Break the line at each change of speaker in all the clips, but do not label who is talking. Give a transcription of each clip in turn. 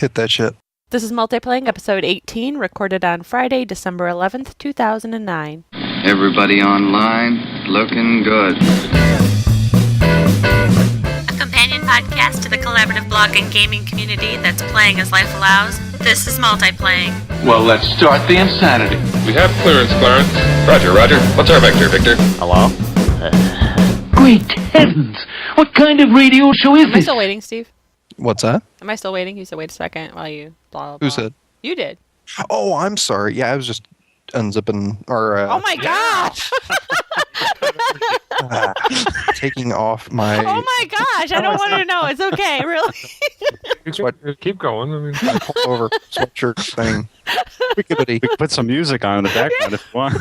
Hit that shit.
This is Multiplaying, episode 18, recorded on Friday, December 11th, 2009.
Everybody online, looking good.
A companion podcast to the collaborative blog and gaming community that's playing as life allows. This is Multiplaying.
Well, let's start the insanity.
We have clearance, Clarence. Roger. What's our vector, Victor?
Hello?
Great heavens! What kind of radio show is
Am I
this?
still waiting, Steve?
What's that?
Am I still waiting? You said wait a second while you blah, blah, blah.
Who said?
You did.
Oh, I'm sorry. Yeah, I was just unzipping or
Oh my gosh!
taking off my
Oh my gosh! I don't want to know. It's okay, really.
Keep going. I mean,
over sweatshirt thing. Wickedy.
We can put some music on in the background if you want.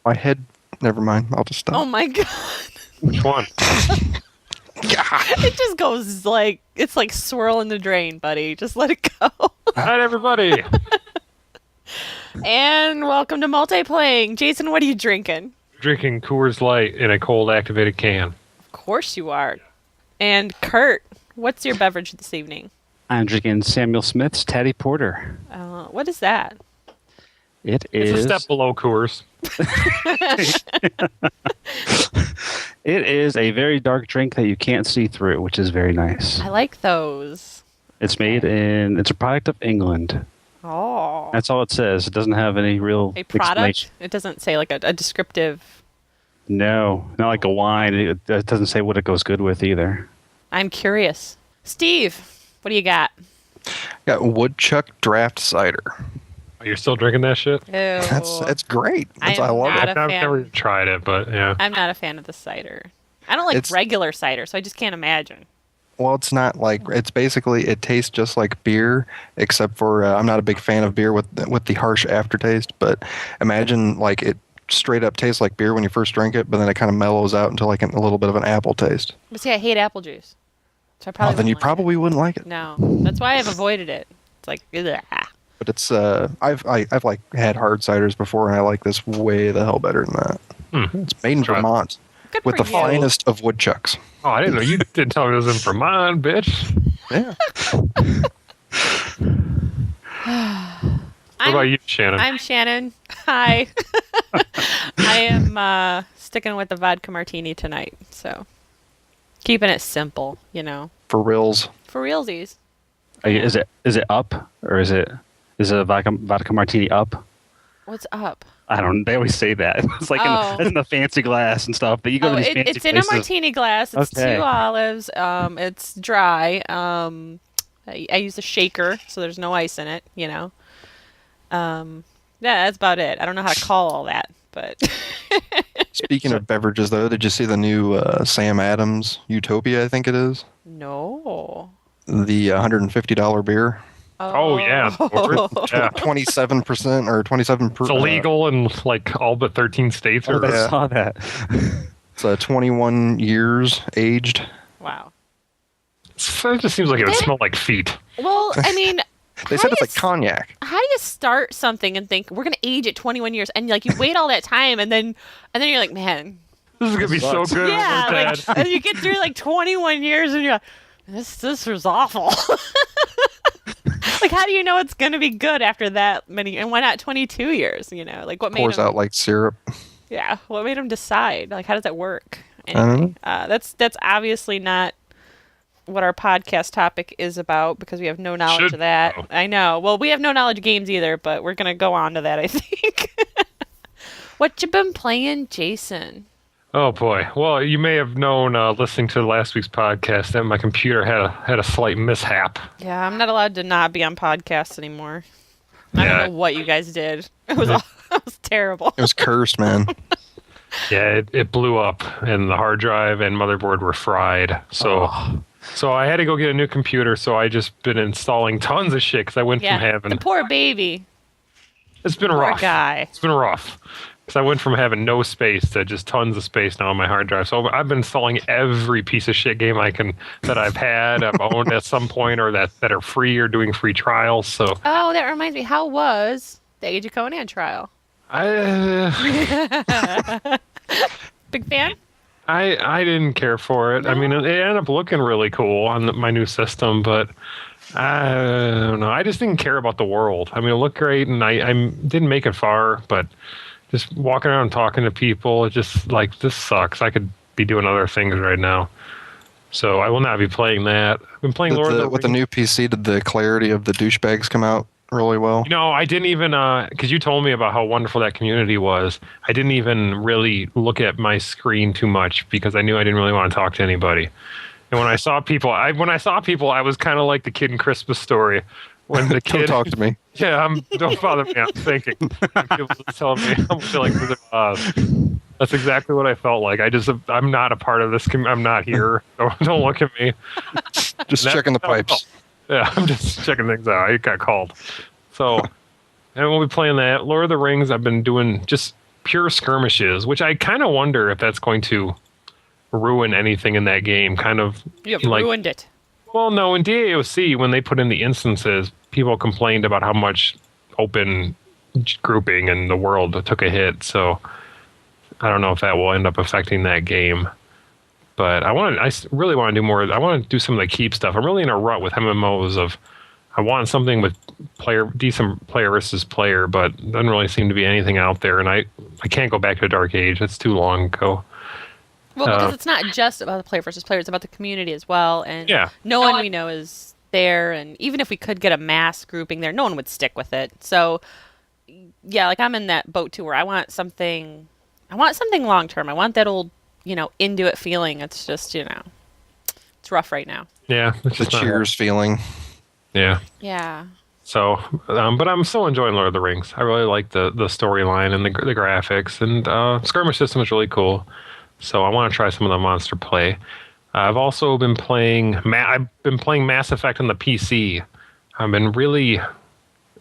My head. Never mind. I'll just stop.
Oh my god!
which one?
It just goes like it's like swirl in the drain, buddy. Just let it go.
Hi, everybody.
And welcome to Multiplaying. Jason, what are you drinking?
Drinking Coors Light in a cold activated can.
Of course you are. And Kurt, what's your beverage this evening?
I'm drinking Samuel Smith's Teddy Porter.
What is that?
It's
It's a step below Coors.
It is a very dark drink that you can't see through, which is very nice.
I like those.
It's a product of England.
Oh.
That's all it says. It doesn't have any real
A product?
explanation.
It doesn't say like a descriptive.
No, not like a wine. It doesn't say what it goes good with either.
I'm curious. Steve, what do you got?
Got woodchuck draft cider.
Oh, you're still drinking that shit?
Ew.
That's great.
I
I
am
love
not
it.
a
I've
fan.
never tried it, but yeah.
I'm not a fan of the cider. I don't like
It's-
regular cider, so I just can't imagine.
Well, it's not like it's basically it tastes just like beer, except for I'm not a big fan of beer with the harsh aftertaste. But imagine like it straight up tastes like beer when you first drink it, but then it kind of mellows out into like a little bit of an apple taste.
But see, I hate apple juice. So I probably
Then you
wouldn't like
probably wouldn't like it.
it. No. That's why I've avoided it. It's like, ugh.
But it's I've like had hard ciders before, and I like this way the hell better than that. It's made in
Try it.
Vermont
Good
with
for
the
you.
finest of woodchucks.
Oh, I didn't know. You didn't tell me it was in Vermont, bitch.
Yeah.
What about you, Shannon?
I'm Shannon. Hi. I am sticking with the vodka martini tonight, so keeping it simple, you know.
For reals.
For realsies.
Is it up or is it a vodka martini up?
What's up?
I don't. They always say that. It's like it's in the fancy glass and stuff. But you go to these fancy
it's in a
places.
martini glass. It's
Okay.
2 olives. It's dry. I use a shaker, so there's no ice in it, you know. Yeah, that's about it. I don't know how to call all that, but
Speaking of beverages, though, did you see the new Sam Adams Utopia? I think it is
no.
the $150 beer.
Oh, yeah. Yeah.
27% or 27%.
It's illegal in like all but 13 states.
Oh,
Or
I
Yeah.
saw that.
It's 21 years aged.
Wow.
It just seems like it would smell like feet.
Well, I mean,
They said it's like cognac.
how do you start something and think we're gonna age it 21 years and like you wait all that time and then you're like, man,
This is gonna be so good.
yeah,
when we're
like
dead.
and you get through like 21 years and you're like, this was awful. Like, how do you know it's gonna be good after that many? And why not 22 years? You know, like what made
Pours
them?
out like syrup.
Yeah, what made them decide? Like, how does that work?
I don't
Anyway, that's obviously not what our podcast topic is about because we have no knowledge
Should
of that.
know.
I know. Well, we have no knowledge of games either, but we're gonna go on to that, I think. What you been playing, Jason?
Oh boy. Well, you may have known listening to last week's podcast that my computer had a slight mishap.
Yeah, I'm not allowed to not be on podcasts anymore. I
Yeah.
don't know what you guys did. It was it was terrible.
It was cursed, man.
Yeah, it blew up, and the hard drive and motherboard were fried. So I had to go get a new computer. So I just been installing tons of shit because I went
Yeah,
from having
the poor baby.
it's been
Poor
rough.
guy.
It's been rough. Because I went from having no space to just tons of space now on my hard drive. So I've been installing every piece of shit game that I've owned at some point, or that are free or doing free trials. So
Oh, that reminds me. How was the Age of Conan trial?
I
Big fan?
I didn't care for it. I mean, it ended up looking really cool on my new system, but I don't know. I just didn't care about the world. I mean, it looked great, and I didn't make it far, but just walking around and talking to people, it just like, this sucks. I could be doing other things right now. So I will not be playing that. I've been playing Lord of the Rings.
With the new PC, did the clarity of the douchebags come out really well?
I didn't even, because you told me about how wonderful that community was. I didn't even really look at my screen too much because I knew I didn't really want to talk to anybody. And when I saw people, I was kind of like the kid in Christmas Story. When the kid
Don't talk to me.
Yeah, don't bother me. I'm thinking. People just tell me I'm like Wizard of Oz. That's exactly what I felt like. I'm not a part of this. I'm not here. Don't look at me.
Just checking the pipes.
Yeah, I'm just checking things out. I got called. So, and we'll be playing that. Lord of the Rings, I've been doing just pure skirmishes, which I kind of wonder if that's going to ruin anything in that game.
You have ruined it.
Well, no, in DAOC, when they put in the instances, people complained about how much open grouping in the world took a hit. So I don't know if that will end up affecting that game. But I really want to do more. I want to do some of the keep stuff. I'm really in a rut with MMOs I want something with decent player versus player, but doesn't really seem to be anything out there. And I can't go back to Dark Age. It's too long ago.
Well, because it's not just about the player versus player. It's about the community as well. And no one we know is there. And even if we could get a mass grouping there, no one would stick with it. So, yeah, like I'm in that boat too where I want something long term. I want that old, into it feeling. It's just, it's rough right now.
Yeah.
The Cheers feeling.
Yeah.
Yeah.
So, but I'm still enjoying Lord of the Rings. I really like the storyline and the graphics, and skirmish system is really cool. So I want to try some of the monster play. I've also been playing. I've been playing Mass Effect on the PC. I've been really,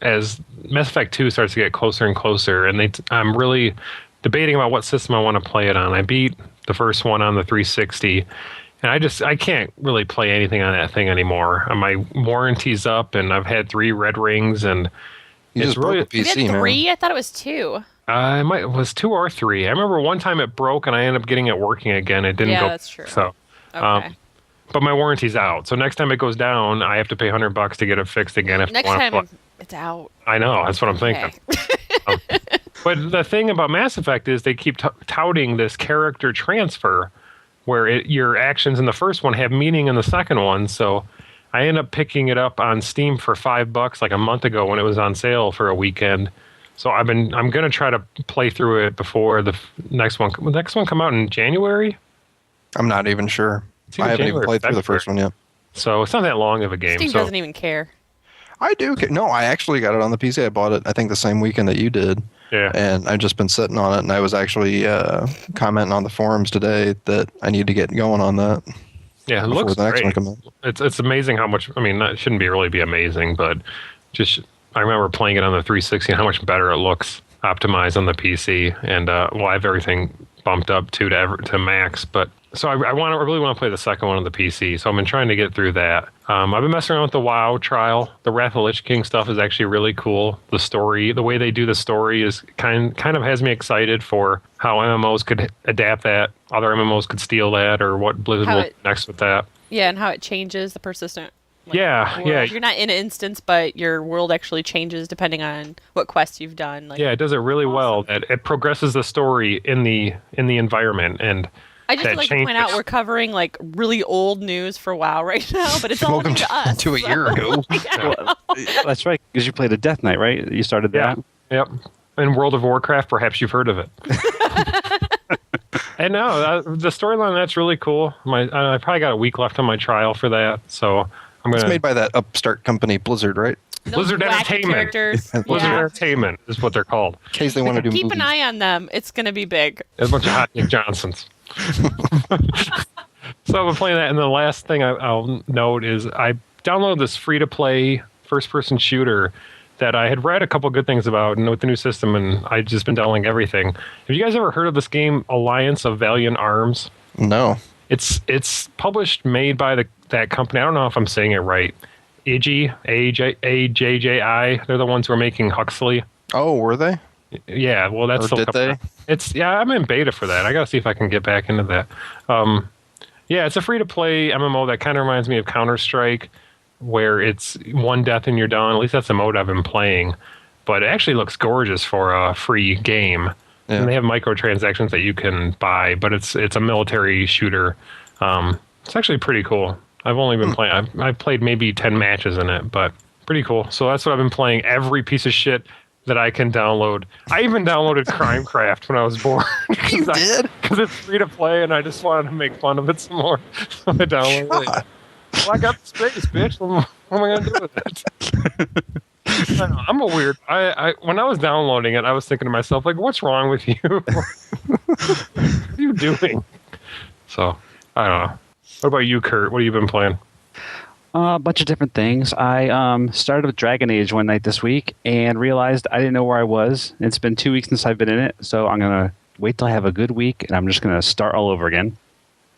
as Mass Effect 2 starts to get closer and closer, and I'm really debating about what system I want to play it on. I beat the first one on the 360, and I can't really play anything on that thing anymore. My warranty's up, and I've had 3 red rings, and
you
it's
just broke
really
a PC,
you had 3?
man.
I thought it was 2.
It was 2 or 3. I remember one time it broke, and I ended up getting it working again. It didn't go.
Yeah, that's true.
So,
okay.
But my warranty's out, so next time it goes down, I have to pay $100 to get it fixed again.
Next time it's out.
I know, that's what I'm thinking. But the thing about Mass Effect is they keep touting this character transfer, where your actions in the first one have meaning in the second one. So I ended up picking it up on Steam for $5 like a month ago when it was on sale for a weekend. So I'm going to try to play through it before the next one. Will the next one come out in January?
I'm not even sure. I haven't even played through the first one yet.
So it's not that long of a game.
Steam doesn't even care.
I do. No, I actually got it on the PC. I bought it, I think, the same weekend that you did.
Yeah.
And I've just been sitting on it, and I was actually commenting on the forums today that I need to get going on that.
Yeah, it looks
the next
great.
one comes out.
It's amazing how much. I mean, it shouldn't really be amazing, but just I remember playing it on the 360 and how much better it looks optimized on the PC, and I have everything bumped up to max. But so I really want to play the second one on the PC. So I've been trying to get through that. I've been messing around with the WoW trial. The Wrath of the Lich King stuff is actually really cool. The story, the way they do the story, is kind of has me excited for how MMOs could adapt that. Other MMOs could steal that, or what Blizzard will do next with that.
Yeah, and how it changes the persistent.
Yeah.
You're not in an instance, but your world actually changes depending on what quests you've done.
Yeah, it does it really well. That it progresses the story in the environment, and
I just like to point out we're covering like really old news for WoW right now, but it's all
Welcome
new to us.
to a year ago.
That's right, because you played a Death Knight, right? You started that.
Yep. In World of Warcraft, perhaps you've heard of it. And no, the storyline, that's really cool. I probably got a week left on my trial for that, so I'm gonna.
It's made by that upstart company, Blizzard, right?
Blizzard Entertainment. Blizzard Entertainment is what they're called.
In case they want to do
Keep
movies.
an eye on them. It's going to be big.
There's a bunch of hot Nick Johnsons. So I've been playing that, and the last thing I'll note is I downloaded this free-to-play first-person shooter that I had read a couple good things about, and with the new system, and I've just been downloading everything. Have you guys ever heard of this game, Alliance of Valiant Arms?
No.
It's published, made by that company. I don't know if I'm saying it right. AJJI. They're the ones who are making Huxley.
Oh, were they?
Yeah, well, that's
or
still
did they?
I'm in beta for that. I gotta see if I can get back into that. Yeah, it's a free-to-play MMO that kind of reminds me of Counter-Strike, where it's one death and you're done. At least that's the mode I've been playing. But it actually looks gorgeous for a free game. Yeah. And they have microtransactions that you can buy, but it's a military shooter. It's actually pretty cool. I've only been playing. I've played maybe 10 matches in it, but pretty cool. So that's what I've been playing. Every piece of shit that I can download. I even downloaded Crimecraft when I was bored.
You did?
Because it's free to play, and I just wanted to make fun of it some more. So I downloaded it. Well, I got the space, bitch. What am I going to do with it? I know, I'm a weird. When I was downloading it, I was thinking to myself, like, what's wrong with you? What are you doing? So, I don't know. What about you, Kurt? What have you been playing?
A bunch of different things. I started with Dragon Age one night this week and realized I didn't know where I was. It's been 2 weeks since I've been in it, so I'm going to wait till I have a good week, and I'm just going to start all over again.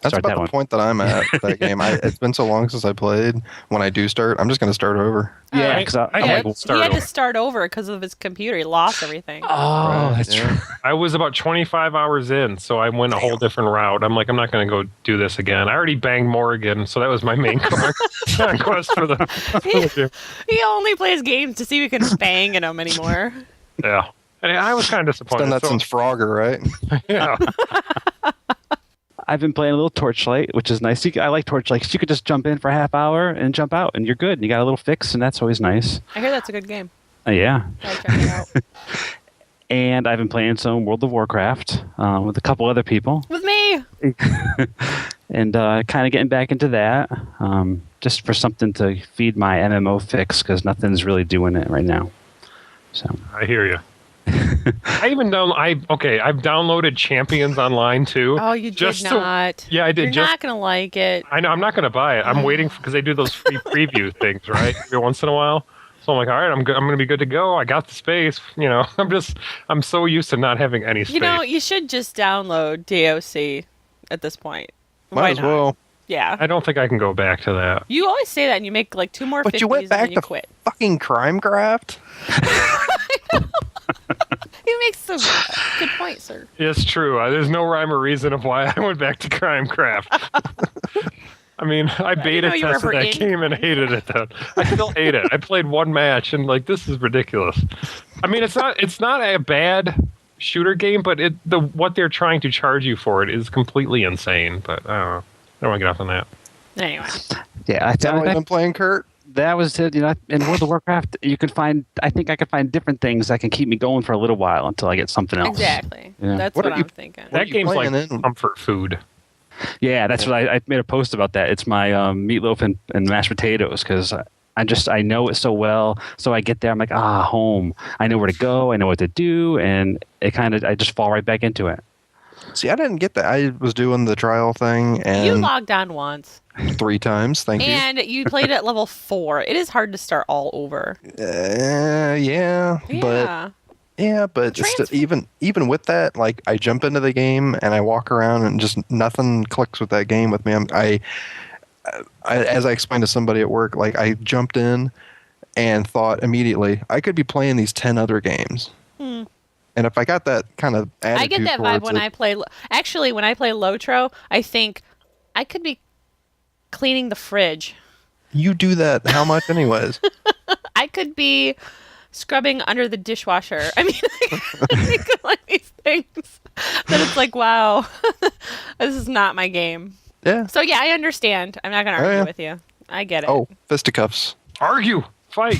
That's about the point that I'm at with that game. It's been so long since I played. When I do start, I'm just going to start over.
Yeah, because
he had to start over because of his computer. He lost everything.
Oh, that's true.
I was about 25 hours in, so I went a whole different route. I'm like, I'm not going to go do this again. I already banged Morrigan, so that was my main quest for the
He only plays games to see if he can bang in them anymore.
Yeah. And I was kind of disappointed.
Done that since Frogger, right?
Yeah.
I've been playing a little Torchlight, which is nice. I like Torchlight because you could just jump in for a half hour and jump out, and you're good. And you got a little fix, and that's always nice.
I hear that's a good game.
Yeah.
I'll check it out.
And I've been playing some World of Warcraft with a couple other people.
With me!
And kind of getting back into that, just for something to feed my MMO fix, because nothing's really doing it right now. So
I hear you. I've downloaded Champions Online too.
Oh, you did not.
Yeah, I did.
You're not gonna like it.
I know. I'm not gonna buy it. I'm waiting because they do those free preview things, right? Every once in a while. So I'm like, all right, I'm gonna be good to go. I got the space. You know, I'm so used to not having any space.
You know, you should just download DOC at this point.
Might as well.
Yeah.
I don't think I can go back to that.
You always say that, and you make like 2 more.
But you went back to
quit.
Fucking Crimecraft.
He makes a good point, sir.
It's true. There's no rhyme or reason of why I went back to Crimecraft. I mean, I beta tested that game and hated it. Though I still hate it. I played one match and like, this is ridiculous. I mean, it's not a bad shooter game, but what they're trying to charge you for it is completely insane. But I don't want to get off on that.
Anyway.
Yeah,
I've been playing, Kurt.
That was it. You know, in World of Warcraft, you can find. I think I could find different things that can keep me going for a little while until I get something else.
Exactly.
Yeah.
That's what I'm thinking.
That game's like comfort food.
Yeah, that's what I made a post about that. It's my meatloaf and mashed potatoes because I know it so well. So I get there, I'm like, home. I know where to go. I know what to do, and I just fall right back into it.
See, I didn't get that. I was doing the trial thing, and
you logged on once.
3 times, thank you.
And you played at level 4. It is hard to start all over.
Yeah, but even with that, like I jump into the game and I walk around and just nothing clicks with that game with me. I as I explained to somebody at work, like I jumped in and thought immediately I could be playing these 10 other games. And if I got that kind of attitude,
I get that vibe when I play. Actually, when I play LotRO, I think I could be cleaning the fridge.
You do that how much, anyways?
I could be scrubbing under the dishwasher. I mean, I think of like these things that it's like, wow, this is not my game.
Yeah.
So yeah, I understand. I'm not gonna argue with you. I get it.
Oh, fisticuffs.
Argue. Fight.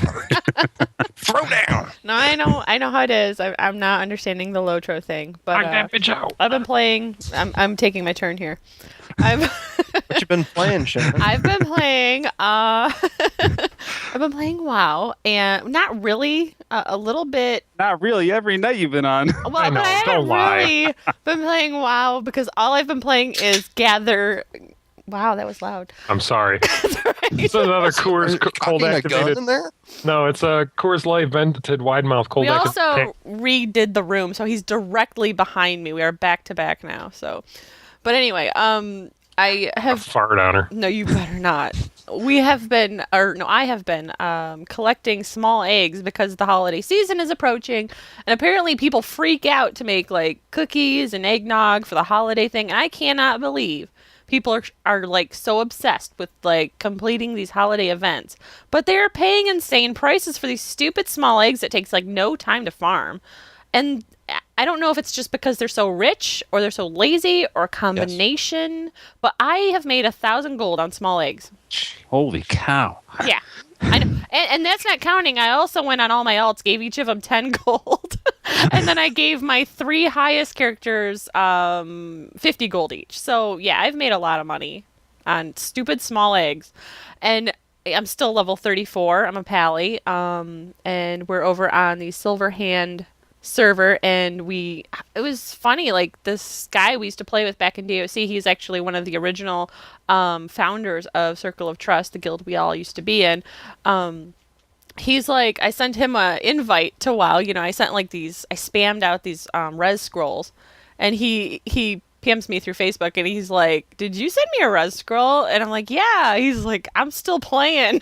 Throw down.
No, I know how it is. I'm not understanding the LotRO thing, but
that bitch out.
I've been playing. I'm taking my turn here.
What you been playing, Shannon?
I've been playing. I've been playing WoW, and not really. A little bit.
Not really. Every night you've been on.
Well, I haven't really been playing WoW because all I've been playing is Gather. Wow, that was loud.
I'm sorry. It's another Coors cold activated.
In there?
No, it's a Coors Light vented wide mouth cold activated.
We also redid the room, so he's directly behind me. We are back to back now. So, but anyway, I've I have
fart on her.
No, you better not. I have been collecting small eggs because the holiday season is approaching, and apparently people freak out to make like cookies and eggnog for the holiday thing, and I cannot believe people are like so obsessed with like completing these holiday events, but they're paying insane prices for these stupid small eggs that takes like no time to farm. And I don't know if it's just because they're so rich or they're so lazy or a combination, but I have made 1,000 gold on small eggs.
Holy cow.
Yeah. I know. And that's not counting. I also went on all my alts, gave each of them 10 gold. And then I gave my 3 highest characters 50 gold each. So, yeah, I've made a lot of money on stupid small eggs. And I'm still level 34. I'm a pally. And we're over on the Silver Hand server, and it was funny, like this guy we used to play with back in DOC, he's actually one of the original founders of Circle of Trust, the guild we all used to be in. He's like, I sent him an invite to WoW, I sent like these, I spammed out these res scrolls, and he PMs me through Facebook, and he's like, did you send me a res scroll? And I'm like, yeah. He's like, I'm still playing.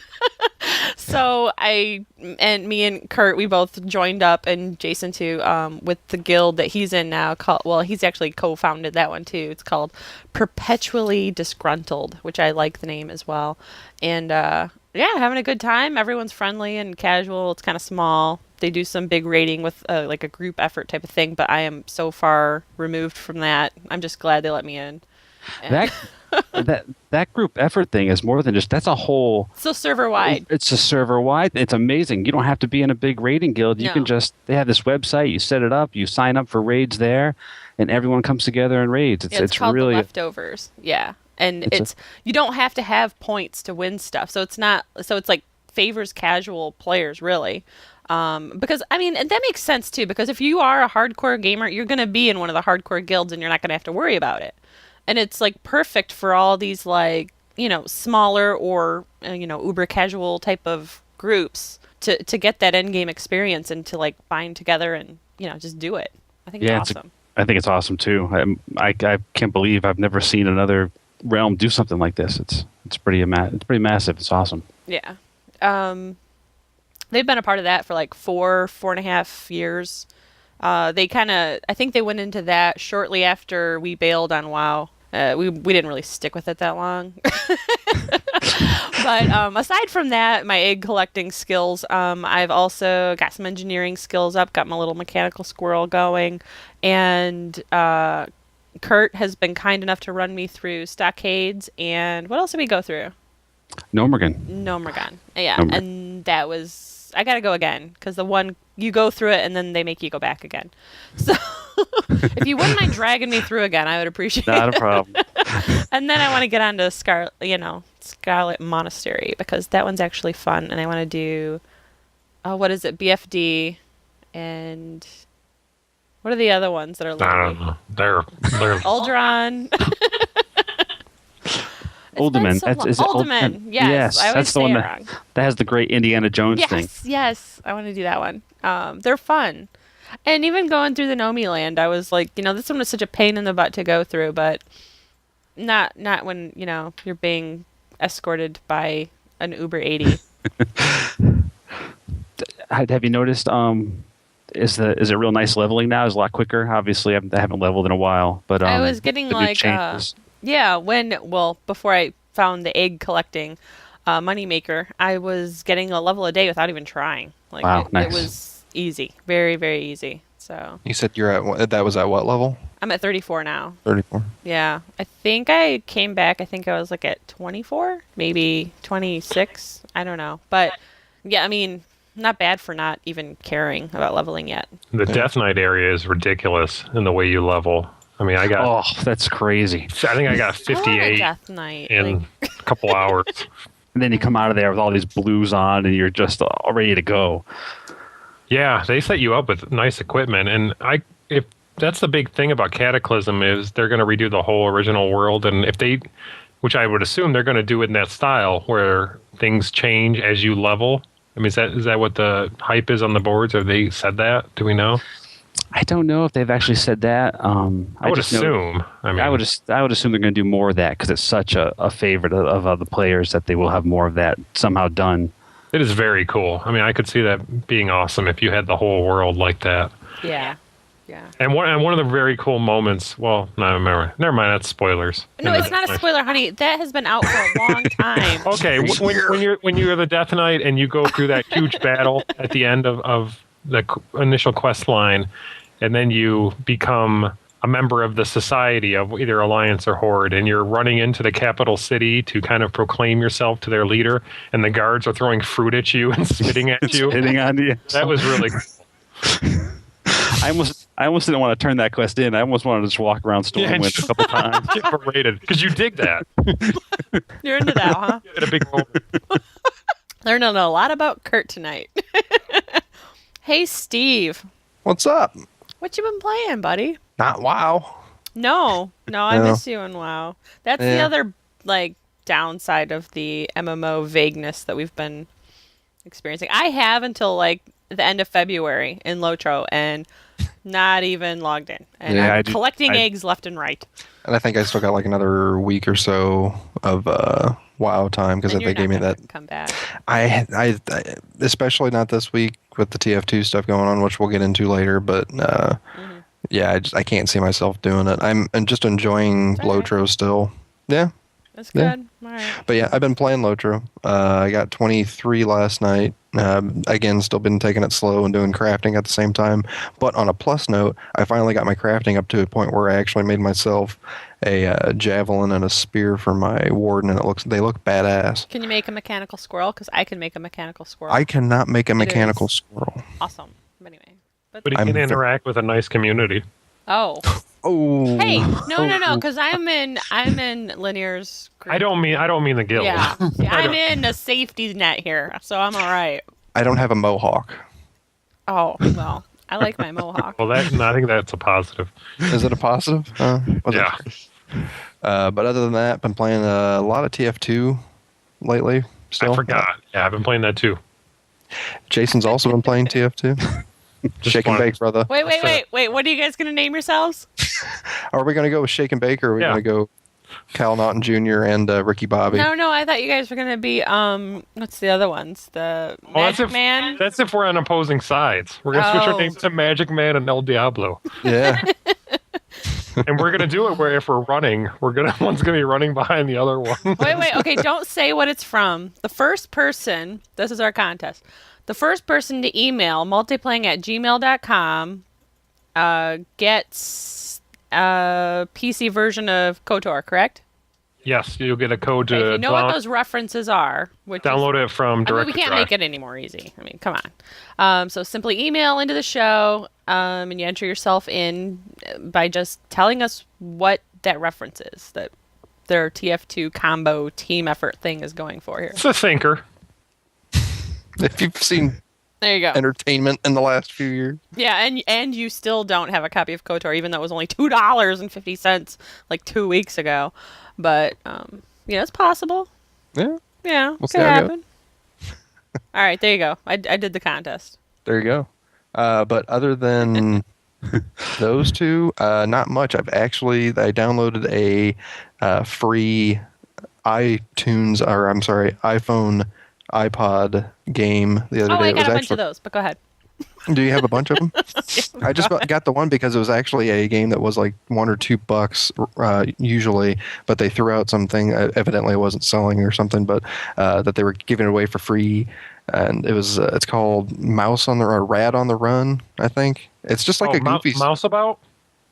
So me and Kurt, we both joined up, and Jason too, with the guild that he's in now, he's actually co-founded that one too. It's called Perpetually Disgruntled, which I like the name as well. And yeah, having a good time. Everyone's friendly and casual. It's kind of small. They do some big raiding with like a group effort type of thing, but I am so far removed from that. I'm just glad they let me in. And
that group effort thing is more than just, that's a whole...
So server-wide.
It's a server-wide. It's amazing. You don't have to be in a big raiding guild. You can just, they have this website, you set it up, you sign up for raids there, and everyone comes together and raids.
It's called really... the Leftovers. Yeah. And you don't have to have points to win stuff. So it's like favors casual players, really. Because, I mean, and that makes sense, too, because if you are a hardcore gamer, you're going to be in one of the hardcore guilds, and you're not going to have to worry about it. And it's, like, perfect for all these, like, smaller or, uber casual type of groups to get that endgame experience and to, like, bind together and, just do it. I think it's awesome.
I think it's awesome, too. I can't believe I've never seen another realm do something like this. It's pretty massive. It's awesome.
Yeah. They've been a part of that for like 4.5 years. I think they went into that shortly after we bailed on WoW. We didn't really stick with it that long. But aside from that, my egg collecting skills, I've also got some engineering skills up, got my little mechanical squirrel going, and Kurt has been kind enough to run me through stockades, and what else did we go through?
Gnomeregan.
Yeah, and that was... I gotta go again, because the one, you go through it, and then they make you go back again. So, if you wouldn't mind dragging me through again, I would appreciate it.
Not a problem.
And then I want to get on to Scarlet Monastery, because that one's actually fun, and I want to do, what is it, BFD, and... What are the other ones that are lovely?
I don't know. They're
Alderaan.
Alderman.
Alderman. Yes. I
that's the one that has the great Indiana Jones thing.
Yes. I want to do that one. They're fun. And even going through the Nomi land, I was like, this one was such a pain in the butt to go through, but not when, you're being escorted by an Uber 80.
Have you noticed, is it real nice leveling now? Is a lot quicker? Obviously, I haven't leveled in a while, but
I was getting before I found the egg collecting moneymaker, I was getting a level a day without even trying. Like,
wow, nice.
It was easy, very, very easy. So
you said that was at what level?
I'm at 34 now.
34.
Yeah, I think I came back. I think I was like at 24, maybe 26. I don't know, but yeah, I mean, not bad for not even caring about leveling yet.
The Death Knight area is ridiculous in the way you level. I mean,
Oh, that's crazy.
I think I got 58
Death Knight,
in a couple hours.
And then you come out of there with all these blues on, and you're just all ready to go.
Yeah, they set you up with nice equipment, and if that's the big thing about Cataclysm is they're going to redo the whole original world, and which I would assume they're going to do it in that style where things change as you level. I mean, is that what the hype is on the boards? Have they said that? Do we know?
I don't know if they've actually said that.
I would assume.
I would assume they're going to do more of that because it's such a favorite of other players that they will have more of that somehow done.
It is very cool. I mean, I could see that being awesome if you had the whole world like that.
Yeah. Yeah.
And one of the very cool moments. Well, no, never mind. That's spoilers.
No, it's not a spoiler, honey. That has been out for a long time.
Okay, when you're the Death Knight and you go through that huge battle at the end of the initial quest line, and then you become a member of the society of either Alliance or Horde, and you're running into the capital city to kind of proclaim yourself to their leader, and the guards are throwing fruit at you and spitting at you.
Spitting on you.
That was really cool.
I almost didn't want to turn that quest in. I almost wanted to just walk around Stormwind a couple times.
Get berated because you dig that.
You're into that, huh?
You had a big moment.
Learning a lot about Kurt tonight. Hey, Steve.
What's up?
What you been playing, buddy?
Not WoW.
No, I miss you in WoW. That's the other downside of the MMO vagueness that we've been experiencing. I have until the end of February in LotRO and not even logged in. And I'm collecting eggs left and right.
And I think I still got another week or so of WoW time because they gave me that.
Come back.
I especially not this week with the TF2 stuff going on, which we'll get into later. But I can't see myself doing it. I'm just enjoying LotRO still. Yeah.
That's good. All right.
But yeah, I've been playing LotRO. I got 23 last night. Again, still been taking it slow and doing crafting at the same time. But on a plus note, I finally got my crafting up to a point where I actually made myself a javelin and a spear for my warden, and they look badass.
Can you make a mechanical squirrel? Because I can make a mechanical squirrel.
I cannot make a mechanical squirrel.
Awesome. Anyway.
But he can interact with a nice community.
Oh.
Oh.
Hey, no, because I'm in Linear's group.
I don't mean the guild.
Yeah, I'm in a safety net here, so I'm all right.
I don't have a mohawk.
Oh, well, I like my mohawk.
Well, I think that's a positive.
Is it a positive?
Yeah.
But other than that, been playing a lot of TF2 lately. Still.
I forgot. Yeah, I've been playing that too.
Jason's also been playing TF2. Shake and bake, brother.
Wait. What are you guys going to name yourselves?
Are we going to go with Shake and Bake, or are we going to go Cal Naughton Jr. and Ricky Bobby?
No, I thought you guys were going to be, what's the other ones? The Magic Man?
That's if we're on opposing sides. We're going to switch our names to Magic Man and El Diablo.
Yeah.
And we're going to do it where if we're running, one's going to be running behind the other one.
Wait. Okay, don't say what it's from. The first person, this is our contest. The first person to email multiplaying@gmail.com gets a PC version of KOTOR, correct?
Yes, you'll get a code to
if you know what those references are.
Download it from direct.
We can't make it any more easy. I mean, come on. So simply email into the show, and you enter yourself in by just telling us what that reference is that their TF2 combo team effort thing is going for here.
It's a thinker.
If you've seen
there you go.
Entertainment in the last few years.
Yeah, and you still don't have a copy of KOTOR, even though it was only $2.50 like 2 weeks ago. But it's possible.
Yeah.
Yeah, could happen. All right, there you go. I did the contest.
There you go. But other than those two, not much. I downloaded a free iPhone iPod game the other day.
I got a bunch of those, but go ahead.
Do you have a bunch of them? I just got the one because it was actually a game that was like $1 or $2 usually, but they threw out something. Evidently, it wasn't selling or something, but that they were giving it away for free. And it was it's called Rat on the Run. I think it's just like a goofy
Mouseabout.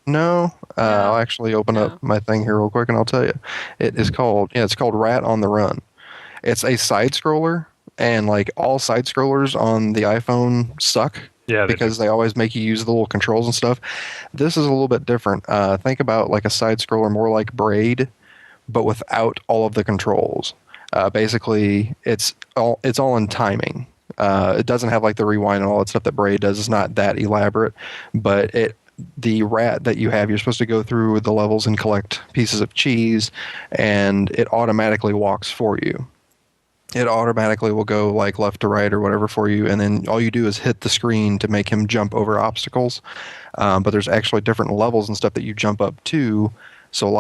No, I'll actually open up my thing here real quick and I'll tell you. It's called Rat on the Run. It's a side scroller, and like all side scrollers on the iPhone suck. Yeah, because they always make you use the little controls and stuff. This is a little bit different. Think about like a side scroller more like Braid, but without all of the controls. Basically, it's all in timing. It doesn't have like the rewind and all that stuff that Braid does. It's not that elaborate, but the rat that you have, you're supposed to go through the levels and collect pieces of cheese, and it automatically walks for you. it automatically will go like left to right or whatever for you, and then all you do is hit the screen to make him jump over obstacles. But there's actually different levels and stuff that you jump up to. So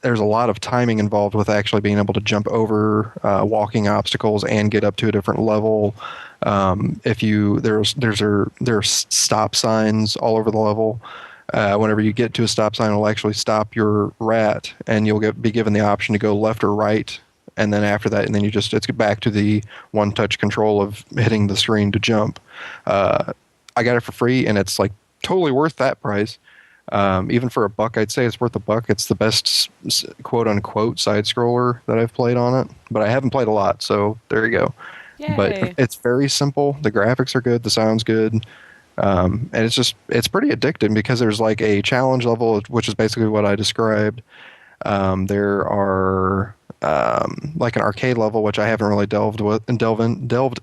there's a lot of timing involved with actually being able to jump over walking obstacles and get up to a different level. There are stop signs all over the level. Whenever you get to a stop sign, it'll actually stop your rat, and you'll be given the option to go left or right. And then after that, it's back to the one-touch control of hitting the screen to jump. I got it for free, and it's like totally worth that price. Even for $1, I'd say it's worth $1. It's the best quote-unquote side-scroller that I've played on it. But I haven't played a lot, so there you go.
Yay.
But it's very simple. The graphics are good. The sound's good. And it's pretty addicting because there's like a challenge level, which is basically what I described. There are like an arcade level, which I haven't really delved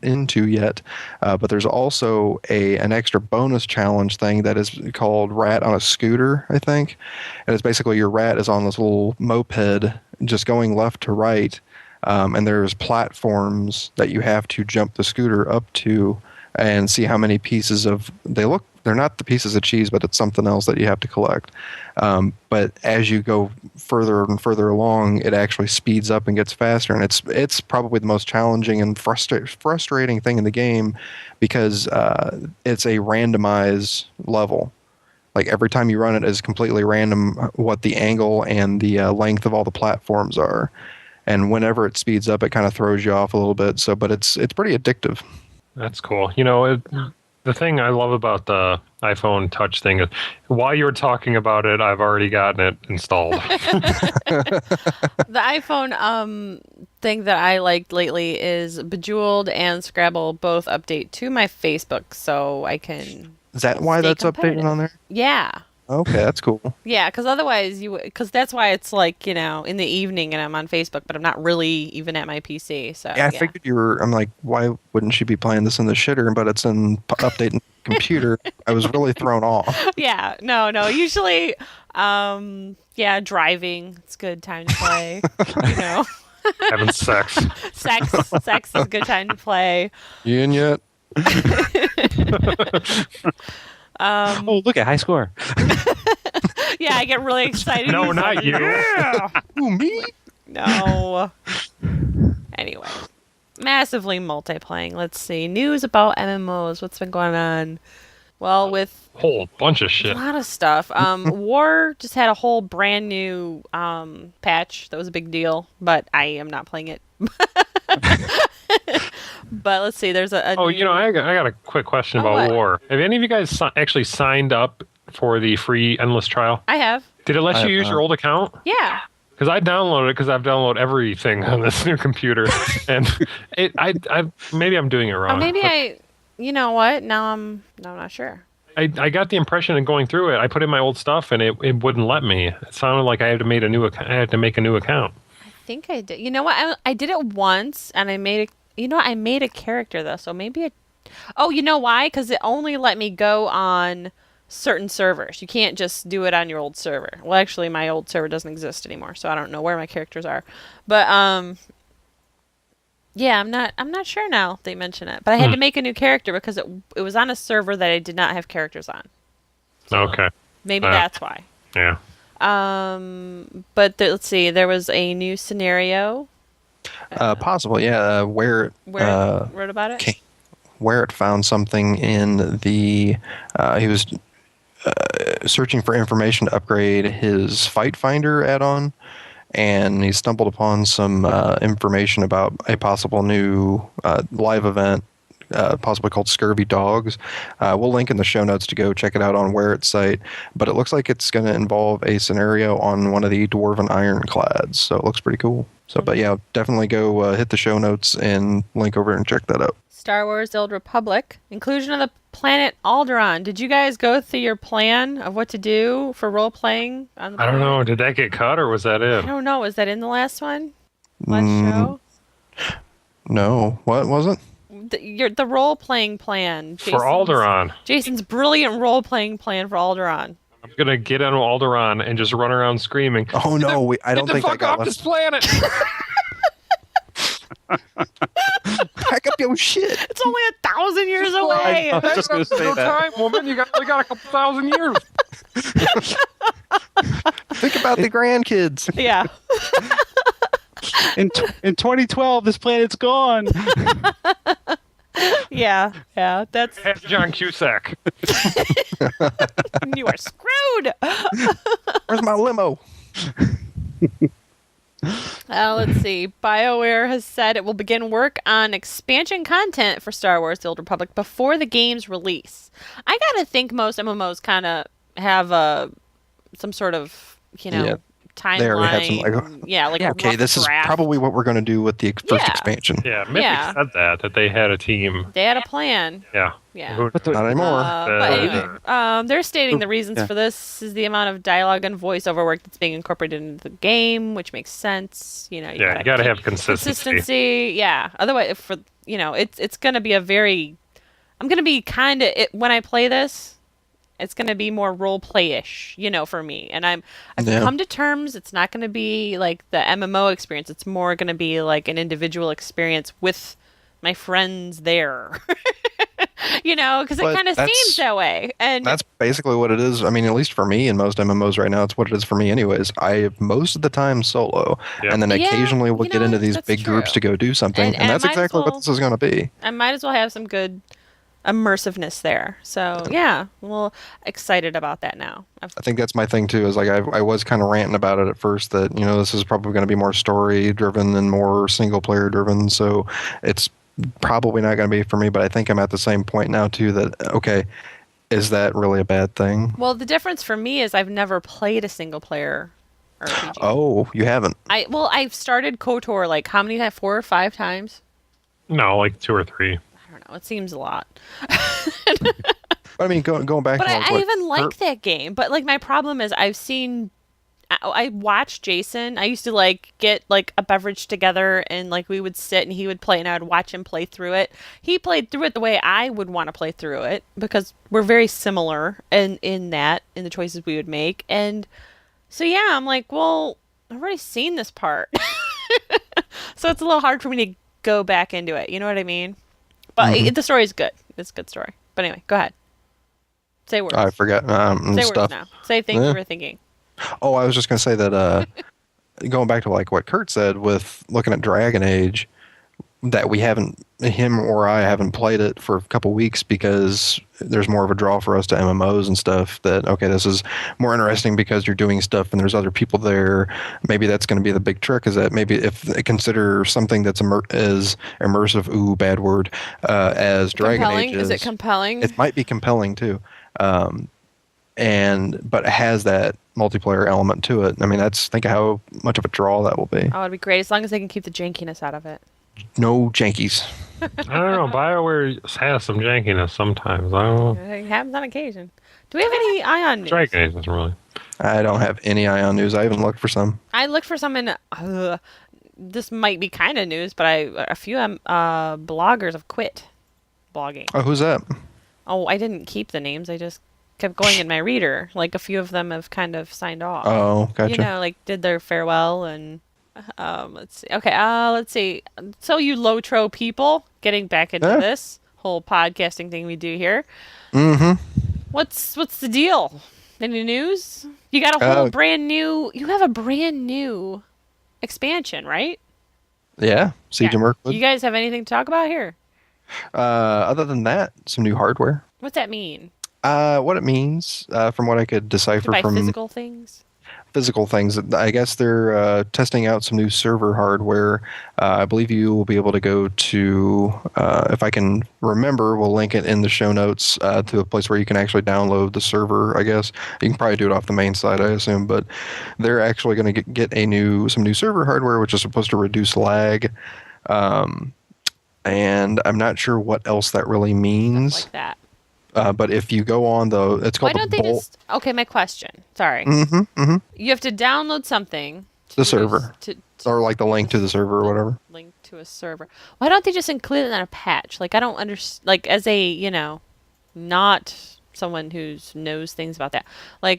into yet. But there's also an extra bonus challenge thing that is called Rat on a Scooter, I think. And it's basically your rat is on this little moped just going left to right. And there's platforms that you have to jump the scooter up to and see how many pieces they're not the pieces of cheese, but it's something else that you have to collect. But as you go further and further along, it actually speeds up and gets faster. And it's probably the most challenging and frustrating thing in the game because it's a randomized level. Like every time you run it is completely random what the angle and the length of all the platforms are. And whenever it speeds up, it kind of throws you off a little bit. But it's pretty addictive.
That's cool. The thing I love about the iPhone Touch thing is while you were talking about it, I've already gotten it installed.
The iPhone thing that I liked lately is Bejeweled and Scrabble both update to my Facebook, so I can.
Is that why that's updated on there?
Yeah.
Okay, that's cool.
Yeah, because otherwise because that's why it's like, in the evening and I'm on Facebook, but I'm not really even at my PC. So
yeah, I figured I'm like, why wouldn't you be playing this in the shitter? But it's in updating computer. I was really thrown off.
Yeah, no. Usually, driving. It's a good time to play.
Having sex.
Sex is a good time to play.
You in yet?
Oh, look at high score.
Yeah, I get really excited.
No, not you.
Yeah.
Ooh, me?
No. Anyway, massively multiplaying. Let's see. News about MMOs. What's been going on? Well, with
whole bunch of shit.
A lot of stuff. War just had a whole brand new patch. That was a big deal, but I am not playing it. But let's see. There's a
I got a quick question about War. Have any of you guys actually signed up for the free endless trial?
I have.
Did it let you use your old account?
Yeah.
Because I downloaded it because I've downloaded everything on this new computer, and maybe I'm doing it wrong.
Or maybe you know what? Now I'm not sure.
I got the impression in going through it, I put in my old stuff and it wouldn't let me. It sounded like I had to make a new account.
I think I did. You know what? I did it once, and I made a character though, so maybe oh, you know why? Because it only let me go on certain servers. You can't just do it on your old server. Well, actually, my old server doesn't exist anymore, so I don't know where my characters are. But yeah, I'm not sure now they mention it. But I had to make a new character because it was on a server that I did not have characters on. So
okay.
Maybe that's why.
Yeah.
But let's see. There was a new scenario.
Possible, yeah. Where
wrote about it?
Werit found something in the. He was searching for information to upgrade his Fight Finder add-on, and he stumbled upon some information about a possible new live event, possibly called Scurvy Dogs. We'll link in the show notes to go check it out on Werit's site, but it looks like it's going to involve a scenario on one of the Dwarven Ironclads, so it looks pretty cool. So, but yeah, definitely go hit the show notes and link over and check that out.
Star Wars: The Old Republic. Inclusion of the planet Alderaan. Did you guys go through your plan of what to do for role-playing on the planet?
I don't know. Did that get cut or was that it?
I don't know. Was that in the last one? Last show?
No. What was it?
The role-playing plan.
For Alderaan.
Jason's brilliant role-playing plan for Alderaan.
I'm going to get on Alderaan and just run around screaming.
Oh, no. I don't think I got
off this planet!
up your shit.
It's only 1,000 years away.
I was just going to say that.
Time, woman. You got a couple thousand years.
Think about the grandkids.
Yeah.
In 2012, this planet's gone.
Yeah. That's
That's John Cusack.
you are screwed.
Where's my limo?
Let's see. BioWare has said it will begin work on expansion content for Star Wars: The Old Republic before the game's release. I gotta think most MMOs kind of have some sort of timeline.
They already have some okay, this is probably what we're going to do with the first expansion.
Yeah, Mythic said that they had a team.
They had a plan.
Yeah.
But not anymore.
But anyway, they're stating the reasons for this is the amount of dialogue and voiceover work that's being incorporated into the game, which makes sense. You got to have consistency. Yeah. Otherwise, it's going to be I'm going to be kind of when I play this. It's going to be more role play-ish, for me. And I've come to terms. It's not going to be like the MMO experience. It's more going to be like an individual experience with my friends there. Because it kind of seems that way. And
that's basically what it is. I mean, at least for me in most MMOs right now, it's what it is for me anyways. I most of the time solo, and then occasionally we'll get into these big groups to go do something. And that's exactly what this is going to be.
I might as well have some good immersiveness there. So well, excited about that now.
I think that's my thing too, is like I was kind of ranting about it at first that this is probably going to be more story driven and more single player driven, so it's probably not going to be for me. But I think I'm at the same point now too that okay, is that really a bad thing?
Well, the difference for me is I've never played a single player RPG.
Oh, you haven't?
I've started KOTOR like how many times? 4 or 5 times?
No, like 2 or 3.
It seems a lot.
I mean, going back.
But I even like that game. But like my problem is I watched Jason. I used to get a beverage together and we would sit and he would play and I would watch him play through it. He played through it the way I would want to play through it because we're very similar in the choices we would make. And so I'm like, well, I've already seen this part, so it's a little hard for me to go back into it. You know what I mean? But the story is good. It's a good story. But anyway, go ahead. Say words.
I forgot.
Say
stuff.
words now. Say things you were thinking.
Oh, I was just going to say that going back to what Kurt said with looking at Dragon Age, that him or I haven't played it for a couple weeks because there's more of a draw for us to MMOs and stuff that, okay, this is more interesting because you're doing stuff and there's other people there. Maybe that's going to be the big trick, is that maybe if they consider something that's as immersive, bad word, as Dragon Age
is it compelling?
It might be compelling too. But it has that multiplayer element to it. I mean, think of how much of a draw that will be.
Oh, it'd be great as long as they can keep the jankiness out of it.
No jankies.
I don't know. BioWare has some jankiness sometimes. I don't know.
It happens on occasion. Do we have any Ion news?
Dragon Age doesn't really.
I don't have any Ion news. I even looked for some.
I looked for some in. This might be kind of news, but a few bloggers have quit blogging.
Oh, who's that?
Oh, I didn't keep the names. I just kept going in my reader. A few of them have kind of signed off.
Oh, gotcha.
Did their farewell and. Let's see. Okay, let's see. So you LotRO people, getting back into this whole podcasting thing we do here.
Mm-hmm.
What's the deal? Any news? You got a whole brand new. You have a brand new expansion, right?
Yeah, Siege of Mirkwood.
You guys have anything to talk about here?
Other than that, some new hardware.
What's that mean?
What it means, from what I could decipher from
physical things.
Physical things. I guess they're testing out some new server hardware. I believe you will be able to go to, if I can remember, we'll link it in the show notes to a place where you can actually download the server. I guess you can probably do it off the main site, I assume, but they're actually going to get some new server hardware, which is supposed to reduce lag. And I'm not sure what else that really means.
Stuff like that.
But if you go on it's called.
Why don't they just? Okay, my question. Sorry.
Mm-hmm. Mm-hmm.
You have to download something.
The server. Or the link to the server or whatever.
Link to a server. Why don't they just include it in a patch? I don't understand. As a not someone who knows things about that.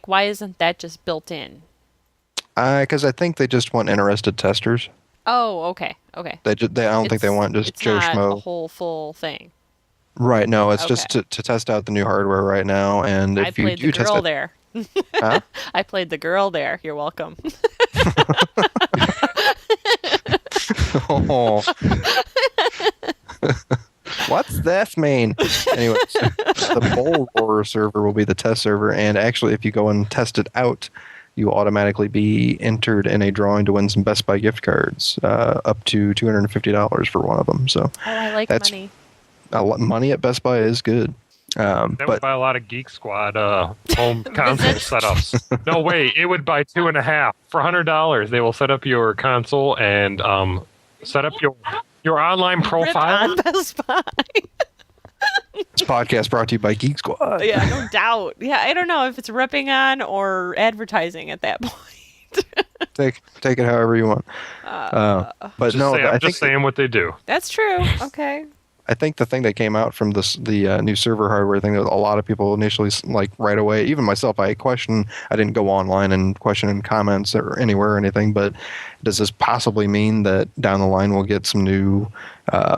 Why isn't that just built in?
Because I think they just want interested testers.
Oh, okay. Okay.
I don't think they want just Joe
Schmo. It's not a whole full thing.
Right. No, it's just to test out the new hardware right now. And if you do test it,
there.
Huh?
I played the girl there. You're welcome.
Oh. What's this mean? Anyways, the Bull Roar server will be the test server, and actually, if you go and test it out, you will automatically be entered in a drawing to win some Best Buy gift cards, up to $250 for one of them. So,
I like money.
Money at Best Buy is good.
That would buy a lot of Geek Squad home console setups. No, wait, it would buy 2.5 for $100. They will set up your console and set up your online profile.
Rip on Best Buy.
This podcast brought to you by Geek Squad.
Yeah, no doubt. Yeah, I don't know if it's ripping on or advertising at that point.
Take it however you want. But
I'm just saying what they do.
That's true. Okay.
I think the thing that came out from the new server hardware thing that a lot of people initially, like right away, even myself, I didn't go online and question in comments or anywhere or anything, but does this possibly mean that down the line we'll get some new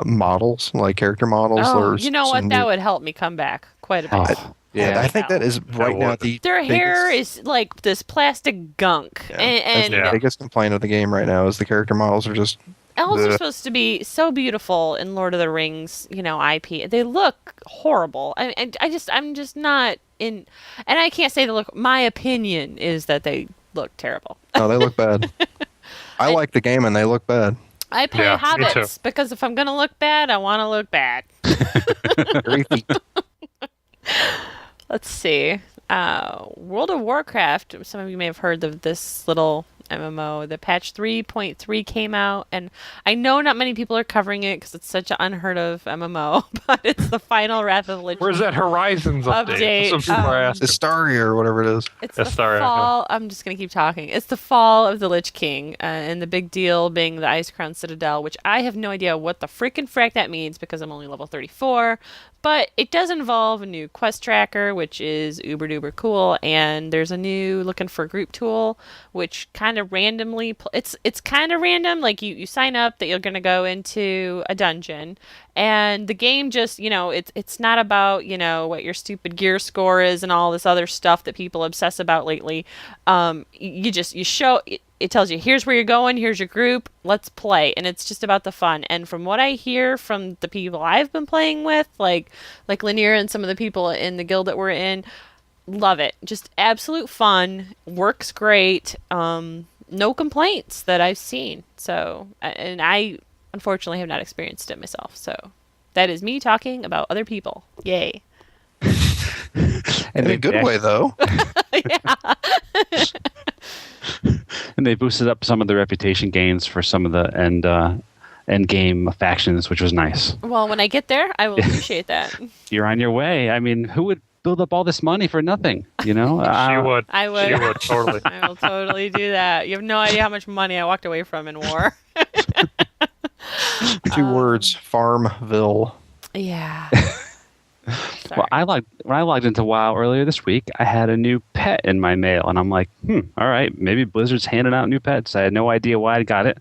models, like character models?
Oh, you know what? That would help me come back quite a bit.
Yeah, I think that is right now
their hair is like this plastic gunk.
Yeah, and the biggest complaint of the game right now is the character models are just...
Elves are supposed to be so beautiful in Lord of the Rings, IP. They look horrible. I'm just not in, and I can't say they look. My opinion is that they look terrible.
No, they look bad. I like the game and they look bad.
I play Hobbits because if I'm gonna look bad, I want to look bad. Let's see. World of Warcraft. Some of you may have heard of this little MMO. The patch 3.3 came out, and I know not many people are covering it because it's such an unheard of MMO, but it's the final Wrath of the Lich King.
Where's that Horizons update?
Astaria or whatever it is.
It's the fall. I'm just going to keep talking. It's the fall of the Lich King, and the big deal being the Ice Crown Citadel, which I have no idea what the frickin' frack that means because I'm only level 34. But it does involve a new quest tracker, which is uber duper cool, and there's a new looking for group tool, which kind of randomly it's kind of random. Like you sign up that you're gonna go into a dungeon, and the game just it's not about what your stupid gear score is and all this other stuff that people obsess about lately. You show. It tells you, here's where you're going, here's your group, let's play. And it's just about the fun. And from what I hear from the people I've been playing with, like Lanier and some of the people in the guild that we're in, love it. Just absolute fun. Works great. No complaints that I've seen. So, and I unfortunately have not experienced it myself. So that is me talking about other people. Yay.
In a good way, though.
Yeah.
And they boosted up some of the reputation gains for some of the end game factions, which was nice.
Well, when I get there, I will appreciate that.
You're on your way. I mean, who would build up all this money for nothing?
She would.
I would.
She would, totally.
I will totally do that. You have no idea how much money I walked away from in war.
2 words, Farmville.
Yeah.
Well, when I logged into WoW earlier this week, I had a new pet in my mail, and I'm like, all right, maybe Blizzard's handing out new pets. I had no idea why I got it.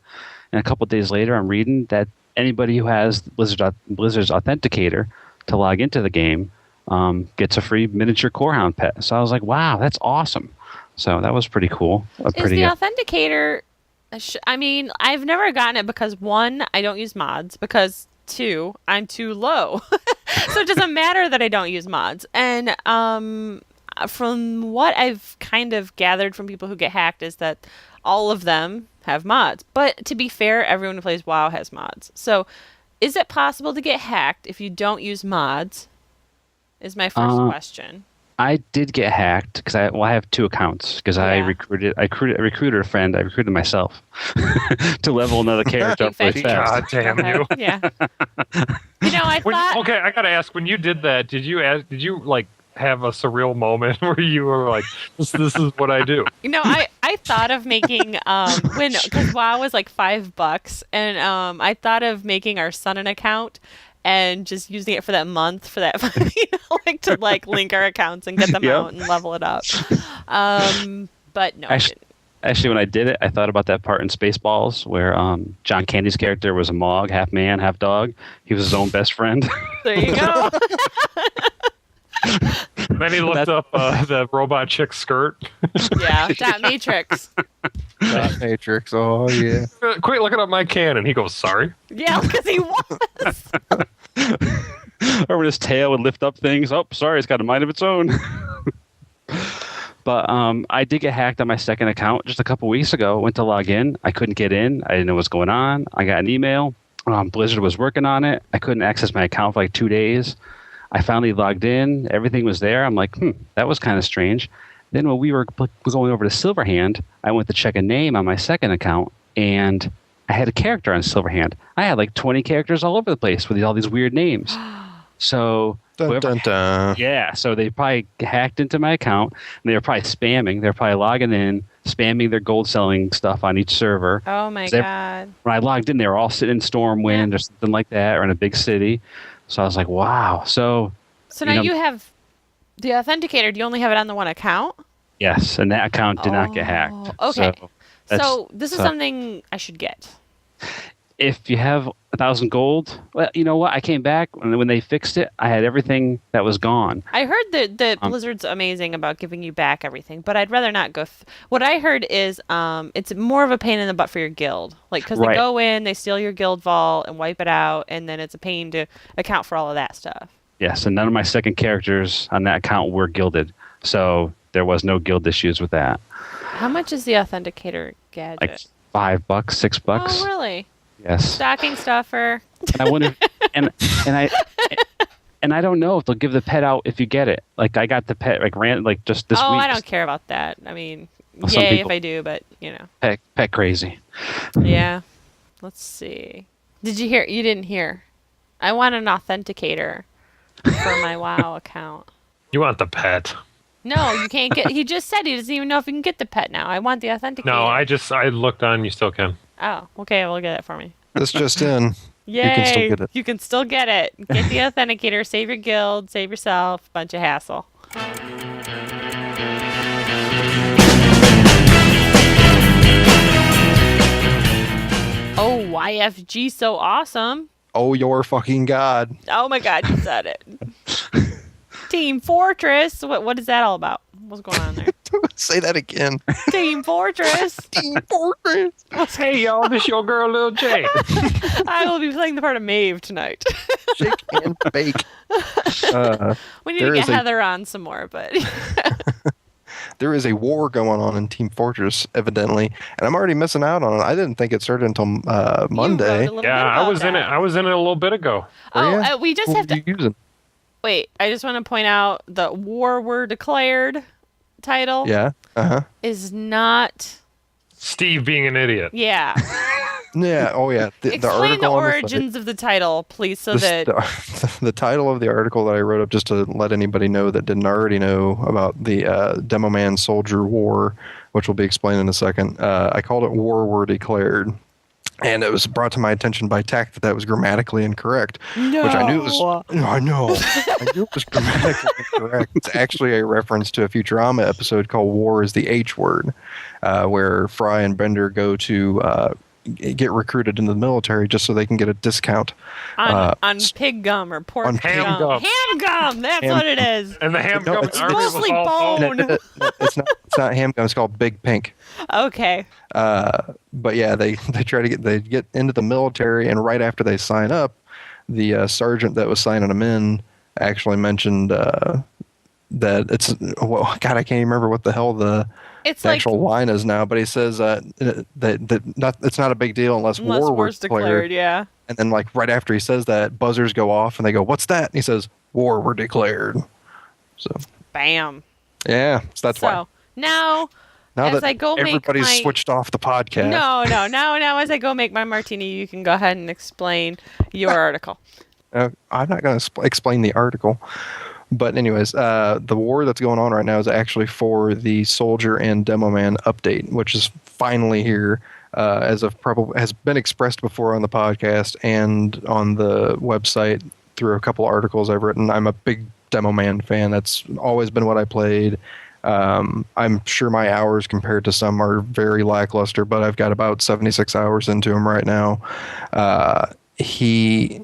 And a couple of days later, I'm reading that anybody who has Blizzard's Authenticator to log into the game gets a free miniature Corehound pet. So I was like, wow, that's awesome. So that was pretty cool.
Is the Authenticator... I mean, I've never gotten it because, 1, I don't use mods, because 2, I'm too low. So it doesn't matter that I don't use mods. And from what I've kind of gathered from people who get hacked is that all of them have mods. But to be fair, everyone who plays WoW has mods. So is it possible to get hacked if you don't use mods? Is my first question.
I did get hacked because I have 2 accounts because I recruited a friend. I recruited myself to level another character up really fast.
God damn you!
Yeah. I thought.
Okay, I gotta ask. When you did that, did you like have a surreal moment where you were like, "This is what I do"?
I thought of making because WoW was like $5, and I thought of making our son an account. And just using it for that month, for that, to link our accounts and get them out and level it up. But no,
I Actually, when I did it, I thought about that part in Spaceballs where John Candy's character was a Mog, half man, half dog. He was his own best friend.
There you go.
Then he looked up the robot chick's skirt.
Yeah, Dot Matrix.
Dot Matrix. Oh yeah.
Quit looking up my cannon. He goes, sorry.
Yeah, because he was.
Or when his tail would lift up things. Oh, sorry, it's got a mind of its own. But I did get hacked on my second account just a couple weeks ago. Went to log in. I couldn't get in. I didn't know what's going on. I got an email. Blizzard was working on it. I couldn't access my account for like 2 days. I finally logged in. Everything was there. I'm like, that was kind of strange. Then when we were going over to Silverhand, I went to check a name on my second account, and I had a character on Silverhand. I had like 20 characters all over the place with all these weird names. So
Dun, dun, dun.
yeah, so they probably hacked into my account, and they were probably spamming. They're probably logging in, spamming their gold selling stuff on each server.
Oh my God.
When I logged in, they were all sitting in Stormwind or something like that, or in a big city. So I was like, wow. So
now you have the authenticator. Do you only have it on the one account?
Yes, and that account did not get hacked.
Okay. So this is something I should get.
If you have 1,000 gold, well, you know what? I came back, and when they fixed it, I had everything that was gone.
I heard that Blizzard's amazing about giving you back everything, but I'd rather not go. What I heard is it's more of a pain in the butt for your guild. Like, because they go in, they steal your guild vault and wipe it out, and then it's a pain to account for all of that stuff.
Yes, and none of my second characters on that account were gilded, so there was no guild issues with that.
How much is the authenticator gadget?
Like $5, $6.
Oh, really?
Yes.
Stocking stuffer.
And I wonder, and I don't know if they'll give the pet out if you get it. Like I got the pet just this week.
Oh, I don't care about that. I mean, yay if I do, but you know.
Pet crazy.
Yeah. Let's see. Did you hear? You didn't hear. I want an authenticator for my WoW account.
You want the pet?
No, you can't get. He just said he doesn't even know if you can get the pet now. I want the authenticator.
No, I looked on. You still can.
Oh, okay. Well, get it for me.
It's just in.
Yay!
You can still get it.
You can still get it. Get the authenticator. Save your guild. Save yourself. Bunch of hassle. Oh, YFG, so awesome.
Oh, your fucking God.
Oh my God, you said it. Team Fortress. What is that all about? What's going on there?
Say that again.
Team Fortress.
Team Fortress.
Hey, y'all, this your girl, Lil J.
I will be playing the part of Maeve tonight.
Shake and bake.
We need to get Heather on some more, but...
There is a war going on in Team Fortress, evidently, and I'm already missing out on it. I didn't think it started until Monday.
Yeah, I was in it. I was in it a little bit ago.
Oh, we just have to...
Using?
Wait, I just want to point out the war were declared title.
Yeah.
Is not
Steve being an idiot.
Yeah.
Yeah. Oh, yeah.
Explain the origins of the title, please, so that
the title of the article that I wrote up, just to let anybody know that didn't already know about the Demo Man Soldier War, which will be explained in a second. I called it "War Were Declared." And it was brought to my attention by Tack that was grammatically incorrect,
which
I knew it was. I know. I knew it was grammatically incorrect. It's actually a reference to a Futurama episode called "War is the H Word," where Fry and Bender go to get recruited into the military just so they can get a discount
on pig gum or pork
ham gum.
Ham gum. That's what it is.
And the ham gum
it's mostly bone.
It's not ham gum. It's called Big Pink.
Okay.
But yeah, they try to get into the military, and right after they sign up, the sergeant that was signing them in actually mentioned that it's God, I can't even remember what the hell the actual line is now, but he says that it's not a big deal unless war was declared.
Yeah.
And then right after he says that, buzzers go off, and they go, "What's that?" And he says, "War were declared." So.
Bam.
Yeah, so that's why.
So now as I go
everybody's switched off the podcast.
No. Now as I go make my martini, you can go ahead and explain your article.
I'm not going to explain the article. But anyways, the war that's going on right now is actually for the Soldier and Demo Man update, which is finally here, as of probably has been expressed before on the podcast and on the website through a couple articles I've written. I'm a big Demo Man fan. That's always been what I played. I'm sure my hours compared to some are very lackluster, but I've got about 76 hours into him right now. The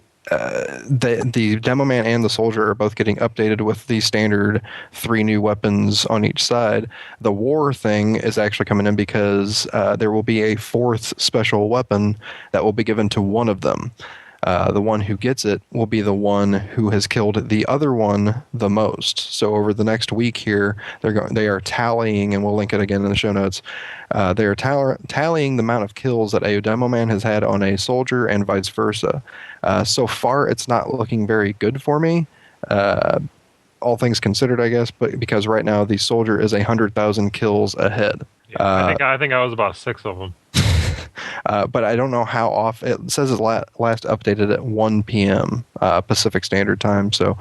demo man and the soldier are both getting updated with the standard 3 new weapons on each side. The war thing is actually coming in because there will be a 4th special weapon that will be given to one of them. The one who gets it will be the one who has killed the other one the most. So over the next week here, they are tallying, and we'll link it again in the show notes. They are tallying the amount of kills that a demo man has had on a soldier and vice versa. So far, it's not looking very good for me. All things considered, I guess, but because right now the soldier is 100,000 kills ahead.
Yeah, I think I was about 6 of them.
But I don't know how often. It says it's last updated at 1 p.m. Pacific Standard Time, so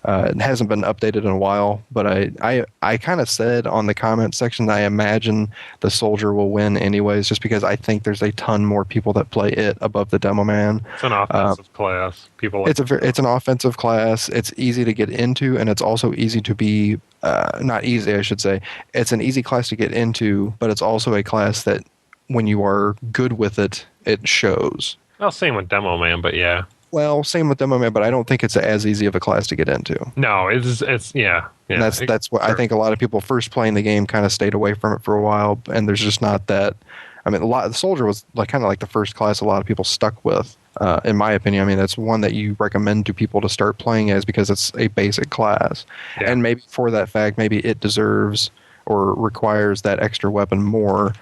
it hasn't been updated in a while. But I kind of said on the comment section that I imagine the soldier will win anyways, just because I think there's a ton more people that play it above the demo man.
It's an offensive class. People like
it's an offensive class. It's easy to get into, and it's also easy to be not easy, I should say. It's an easy class to get into, but it's also a class that, when you are good with it, it shows.
Well, same with Demo Man, but yeah.
Well, same with Demo Man, but I don't think it's as easy of a class to get into.
No, it's yeah.
And that's what I think. A lot of people first playing the game kind of stayed away from it for a while, and there's just not that. I mean, the soldier was kind of like the first class a lot of people stuck with, in my opinion. I mean, that's one that you recommend to people to start playing as because it's a basic class, and maybe for that fact, maybe it deserves or requires that extra weapon more.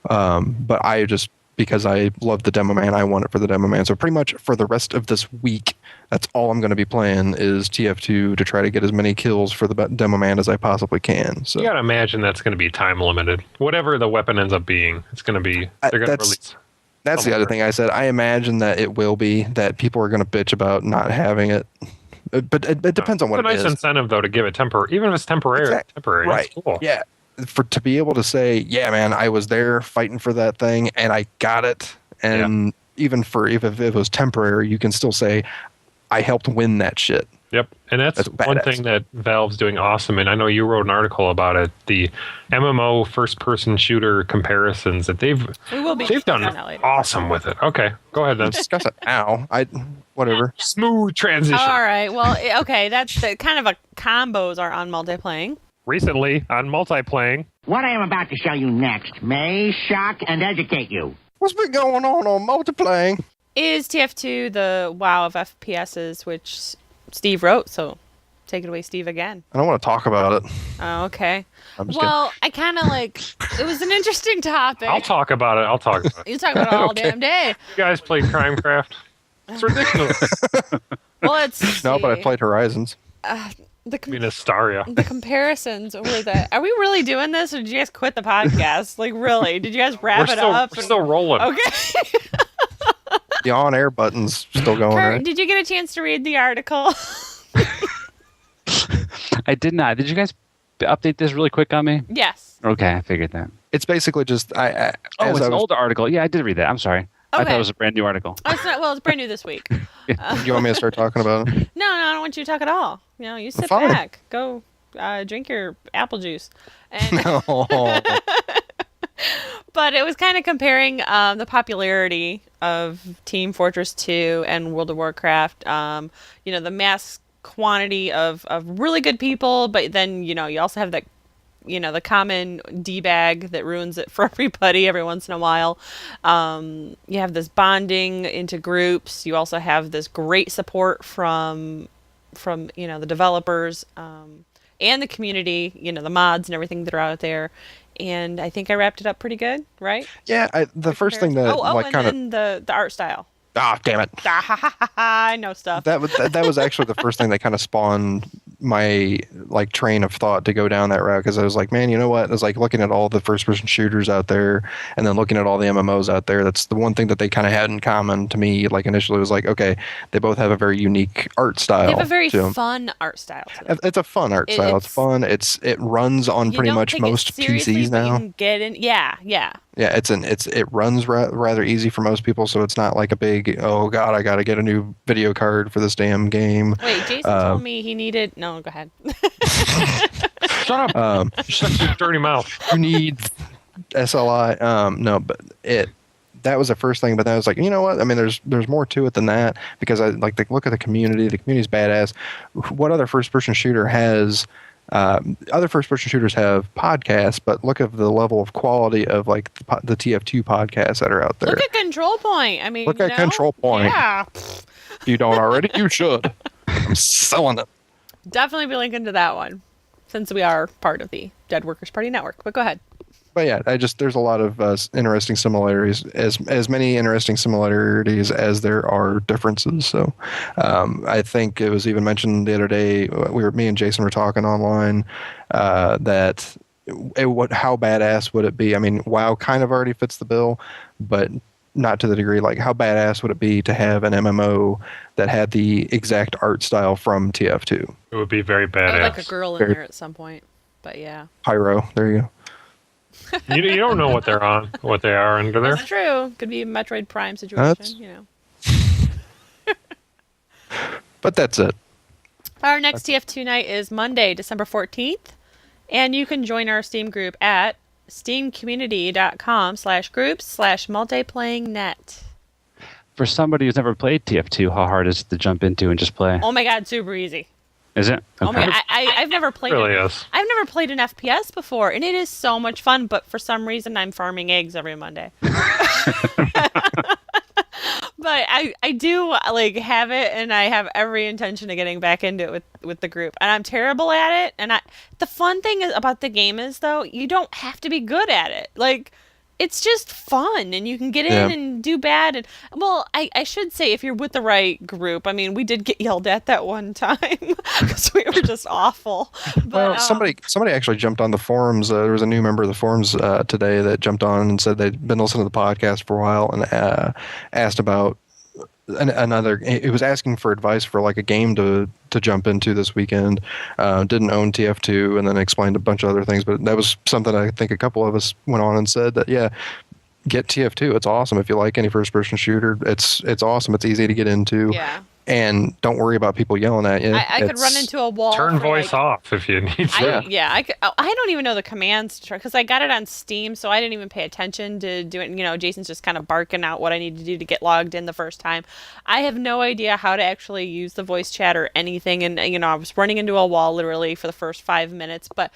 But I just, because I love the demo man, I want it for the demo man. So pretty much for the rest of this week, that's all I'm going to be playing is TF2 to try to get as many kills for the demo man as I possibly can. So
you got to imagine that's going to be time limited. Whatever the weapon ends up being, it's going to be, they're going to release.
That's the other thing I said. I imagine that it will be, that people are going to bitch about not having it. But it depends on what it is.
It's a nice incentive, though, to give it temporary. Even if it's temporary, temporary.
Right.
That's cool.
Yeah. To be able to say, yeah, man, I was there fighting for that thing and I got it. And even if it was temporary, you can still say, I helped win that shit.
Yep. And that's one thing that Valve's doing awesome. And I know you wrote an article about it. The MMO first-person shooter comparisons that they've done awesome with it. Okay, go ahead then.
Discuss it now. Whatever.
Smooth transition.
All right. Well, okay. That's the kind of a combos are on Multiplaying.
Recently on Multiplaying.
What I am about to show you next may shock and educate you.
What's been going on Multiplaying?
Is TF2 the WoW of FPSs, which Steve wrote, so take it away, Steve, again.
I don't want to talk about it.
Oh, okay. Well, I kind of it was an interesting topic.
I'll talk about it.
You talk about it all damn day.
You guys played Crimecraft? It's ridiculous.
Well, it's...
No, but I played Horizons.
I mean, Astaria.
The comparisons were that. Are we really doing this, or did you guys quit the podcast? Really? Did you guys wrap it up?
We're still rolling.
Okay.
The on-air button's still going.
Kurt,
right?
Did you get a chance to read the article?
I did not. Did you guys update this really quick on me?
Yes.
Okay, I figured that.
It's basically just
it's an older article. Yeah, I did read that. I'm sorry.
Okay.
I thought it was a brand new article.
Oh, it's brand new this week.
You want me to start talking about it?
No, I don't want you to talk at all. You sit back. Go drink your apple juice. And
No.
But it was kind of comparing the popularity of Team Fortress 2 and World of Warcraft. The mass quantity of really good people, but then, you also have that, the common D-bag that ruins it for everybody every once in a while. You have this bonding into groups. You also have this great support from the developers and the community, the mods and everything that are out there. And I think I wrapped it up pretty good, right?
Yeah, the first thing that
and then the art style.
Ah, damn it!
I know stuff.
That was actually the first thing that kind of spawned my train of thought to go down that route, because I was like, man, you know what? I was looking at all the first-person shooters out there, and then looking at all the MMOs out there. That's the one thing that they kind of had in common to me. Initially, was okay, they both have a very unique art style.
They have a very fun art style to them.
It's a fun art style. It's fun. It runs on pretty much most PCs now.
You can get in. Yeah.
Yeah, it runs rather easy for most people, so it's not like a big, oh god, I got to get a new video card for this damn game.
Wait, Jason told me he needed. No, go ahead.
Shut up! Shut your dirty mouth.
You need SLI. No, but that was the first thing. But then I was like, you know what? I mean, there's more to it than that, because I like to look at the community. The community's badass. What other first-person shooter has? Other first-person shooters have podcasts, but look at the level of quality of like the TF2 podcasts that are out there.
Look at Control Point. I mean,
look at Control Point.
Yeah.
If you don't already, you should. I'm selling it.
Definitely be linking to that one, since we are part of the Dead Workers Party Network. But go ahead.
But yeah, there's a lot of interesting similarities, as many interesting similarities as there are differences. So I think it was even mentioned the other day, me and Jason were talking online, that how badass would it be? I mean, WoW kind of already fits the bill, but not to the degree. Like, how badass would it be to have an MMO that had the exact art style from TF2?
It would be very badass.
I'd like a girl in there at some point, but yeah.
Pyro, there you go.
You don't know what they are under there.
That's true. Could be a Metroid Prime situation, you know.
But that's it.
Our next TF2 night is Monday, December 14th, and you can join our Steam group at steamcommunity.com/groups/multiplayingnet.
For somebody who's never played TF2, how hard is it to jump into and just play?
Oh my god, super easy.
Is it? Okay.
Oh my god, I've never played
really is.
I've never played an FPS before, and it is so much fun, but for some reason I'm farming eggs every Monday. But I do like have it, and I have every intention of getting back into it with the group. And I'm terrible at it. And the fun thing about the game is, though, you don't have to be good at it. Like, it's just fun, and you can get in and do bad. And well, I should say, if you're with the right group. I mean, we did get yelled at that one time because we were just awful. But,
well, somebody actually jumped on the forums. There was a new member of the forums today that jumped on and said they'd been listening to the podcast for a while and asked about another. It was asking for advice for like a game to jump into this weekend. Didn't own TF2, and then explained a bunch of other things. But that was something I think a couple of us went on and said that get TF2. It's awesome if you like any first-person shooter. It's awesome. It's easy to get into.
Yeah.
And don't worry about people yelling at you.
I could run into a wall.
Turn voice off if you need to.
I don't even know the commands to try, because I got it on Steam, so I didn't even pay attention to do it. You know, Jason's just kind of barking out what I need to do to get logged in the first time. I have no idea how to actually use the voice chat or anything, and you know, I was running into a wall literally for the first 5 minutes, but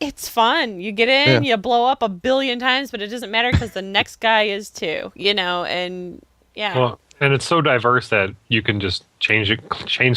it's fun. You get in, you blow up 1 billion times, but it doesn't matter because the next guy is too. You know, and yeah.
Well, and it's so diverse that you can just change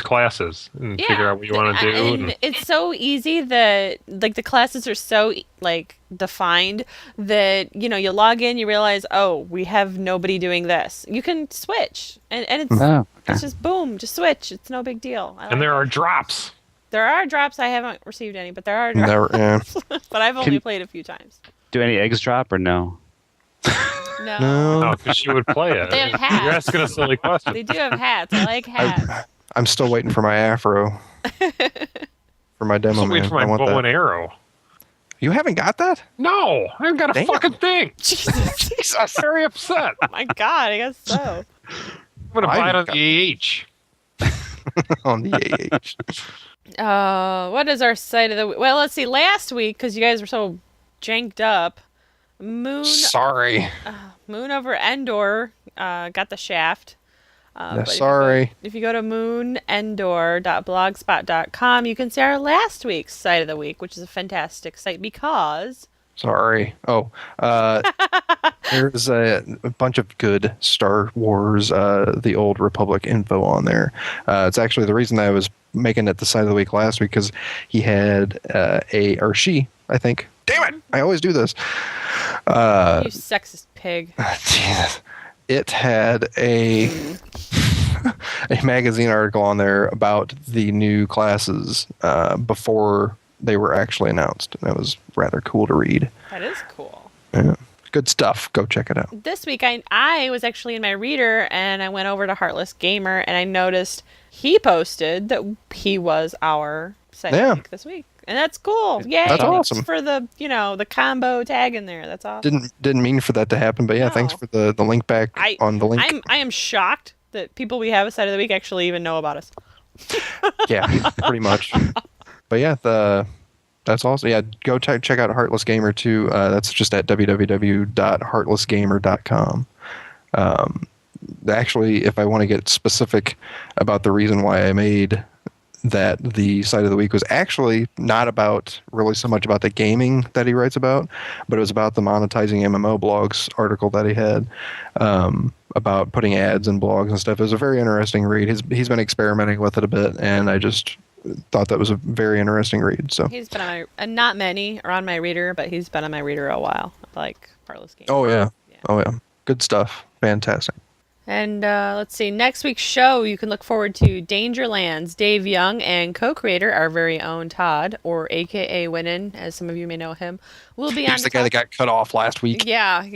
classes and figure out what you want to do.
And it's so easy that like the classes are so like defined that, you know, you log in, you realize, oh, we have nobody doing this. You can switch, and it's just boom, just switch. It's no big deal.
And there are drops.
There are drops. I haven't received any, but there are drops. But I've only played a few times.
Do any eggs drop or no?
No,
because she would play it.
They have hats.
You're asking a silly question.
They do have hats. I like hats.
I'm still waiting for my afro for my demo.
I'm waiting for my bow and arrow.
You haven't got that?
No, I haven't got a fucking thing.
Jesus.
I'm very upset.
Oh my god, I guess so.
I'm gonna buy it on the AH.
On the AH.
What is our site of the week? Well, let's see. Last week, because you guys were so janked up,
Sorry.
Moon over Endor got the shaft.
Sorry.
If you go to moonendor.blogspot.com, you can see our last week's site of the week, which is a fantastic site because...
Sorry. Oh, there's a bunch of good Star Wars, the Old Republic info on there. It's actually the reason I was making it the site of the week last week, because he had she, I think. Damn it! I always do this.
You sexist pig.
Jesus. It had a magazine article on there about the new classes before they were actually announced. That was rather cool to read.
That is cool.
Yeah. Good stuff. Go check it out.
This week, I was actually in my reader, and I went over to Heartless Gamer, and I noticed he posted that he was our site of the week this week. And that's cool. Yay.
That's awesome.
Thanks for the, the combo tag in there. That's awesome.
Didn't mean for that to happen, but thanks for the link back on the link.
I am shocked that people we have a site of the week actually even know about us.
Yeah, pretty much. But yeah, that's awesome. Yeah, go check out Heartless Gamer too. That's just at www.heartlessgamer.com. Actually, if I want to get specific about the reason why I made that the site of the week was actually not about really so much about the gaming that he writes about, but it was about the monetizing MMO blogs article that he had about putting ads in blogs and stuff. It was a very interesting read. He's been experimenting with it a bit, and I just thought that was a very interesting read. So
he's been on my, not many are on my reader, but he's been on my reader a while. Like Heartless Gamer.
Oh yeah. Good stuff. Fantastic.
And let's see, next week's show, you can look forward to Dangerlands. Dave Young and co-creator, our very own Todd, or a.k.a. Winnin, as some of you may know him, will be on.
He's the guy that got cut off last week.
Yeah,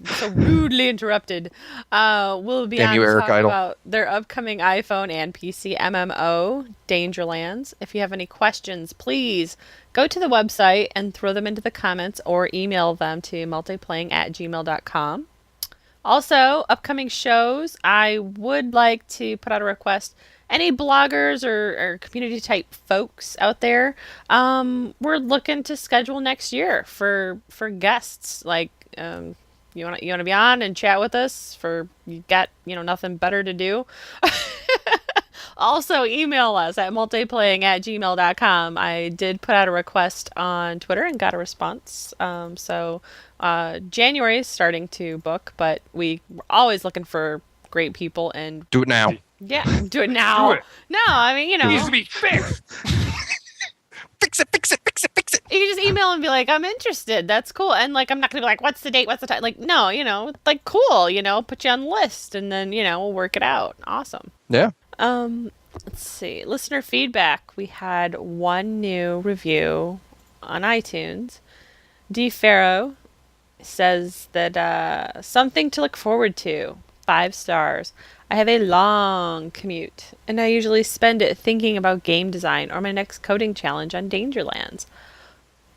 so rudely interrupted. We'll be on to talk about their upcoming iPhone and PC MMO, Dangerlands. If you have any questions, please go to the website and throw them into the comments or email them to multiplaying@gmail.com. Also, upcoming shows, I would like to put out a request. Any bloggers or community type folks out there, we're looking to schedule next year for guests. Like, you want to be on and chat with us for you got nothing better to do. Also, email us at multiplaying@gmail.com. I did put out a request on Twitter and got a response. January is starting to book, but we're always looking for great people and
do it now.
Yeah, do it now.
Do it.
No, I mean,
It needs to be fixed.
Fix it.
You can just email and be like, I'm interested. That's cool. And like, I'm not going to be like, what's the date? What's the time? Like, no, like cool, put you on the list and then, we'll work it out. Awesome.
Yeah.
Let's see. Listener feedback. We had one new review on iTunes. D. Farrow says that something to look forward to. 5 stars. I have a long commute, and I usually spend it thinking about game design or my next coding challenge on Dangerlands.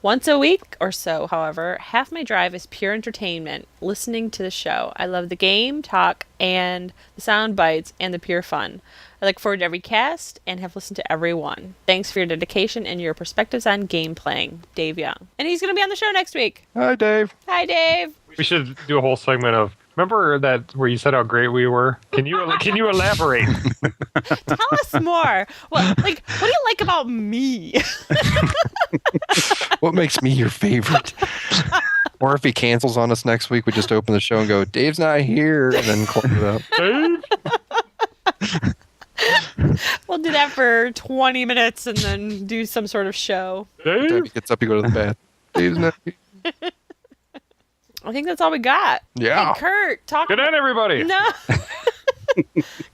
Once a week or so, however, half my drive is pure entertainment, listening to the show. I love the game, talk, and the sound bites, and the pure fun. I look forward to every cast and have listened to every one. Thanks for your dedication and your perspectives on game playing. Dave Young. And he's going to be on the show next week.
Hi, Dave.
Hi, Dave.
We should do a whole segment of, remember that where you said how great we were? Can you elaborate?
Tell us more. What do you like about me?
What makes me your favorite? Or if he cancels on us next week, we just open the show and go, Dave's not here, and then close it up.
Dave?
We'll do that for 20 minutes and then do some sort of show.
Dave? He gets up, you go to the bath. Dave's not here.
I think that's all we got.
Yeah.
Hey, Kurt, talk.
Good night, everybody.
No.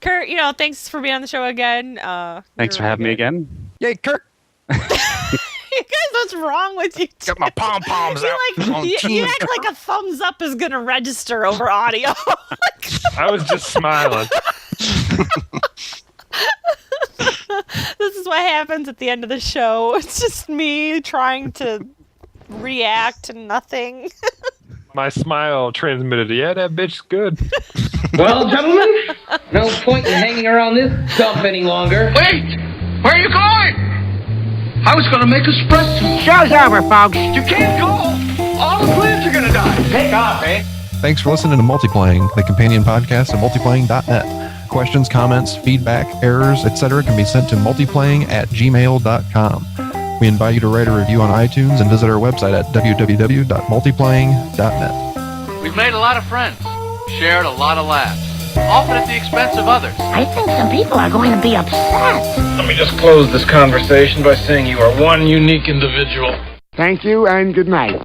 Kurt, thanks for being on the show again.
Thanks for having me again.
Yay, Kurt.
You guys, what's wrong with you?
Got my pom-poms out.
You act like a thumbs up is going to register over audio.
I was just smiling.
This is what happens at the end of the show. It's just me trying to react to nothing.
My smile transmitted, yeah, that bitch's good.
Well, gentlemen, no point in hanging around this dump any longer.
Wait! Where are you going? I was going to make espresso.
Show's over, folks.
You can't go! All the plants are going to die.
Take off, eh?
Thanks for listening to Multiplaying, the companion podcast at multiplaying.net. Questions, comments, feedback, errors, etc. can be sent to multiplaying@gmail.com. We invite you to write a review on iTunes and visit our website at www.multiplaying.net.
We've made a lot of friends, shared a lot of laughs, often at the expense of others.
I think some people are going to be upset.
Let me just close this conversation by saying you are one unique individual.
Thank you and good night.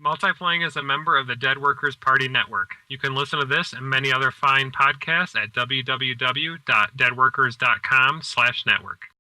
Multiplaying is a member of the Dead Workers Party Network. You can listen to this and many other fine podcasts at www.deadworkers.com/network.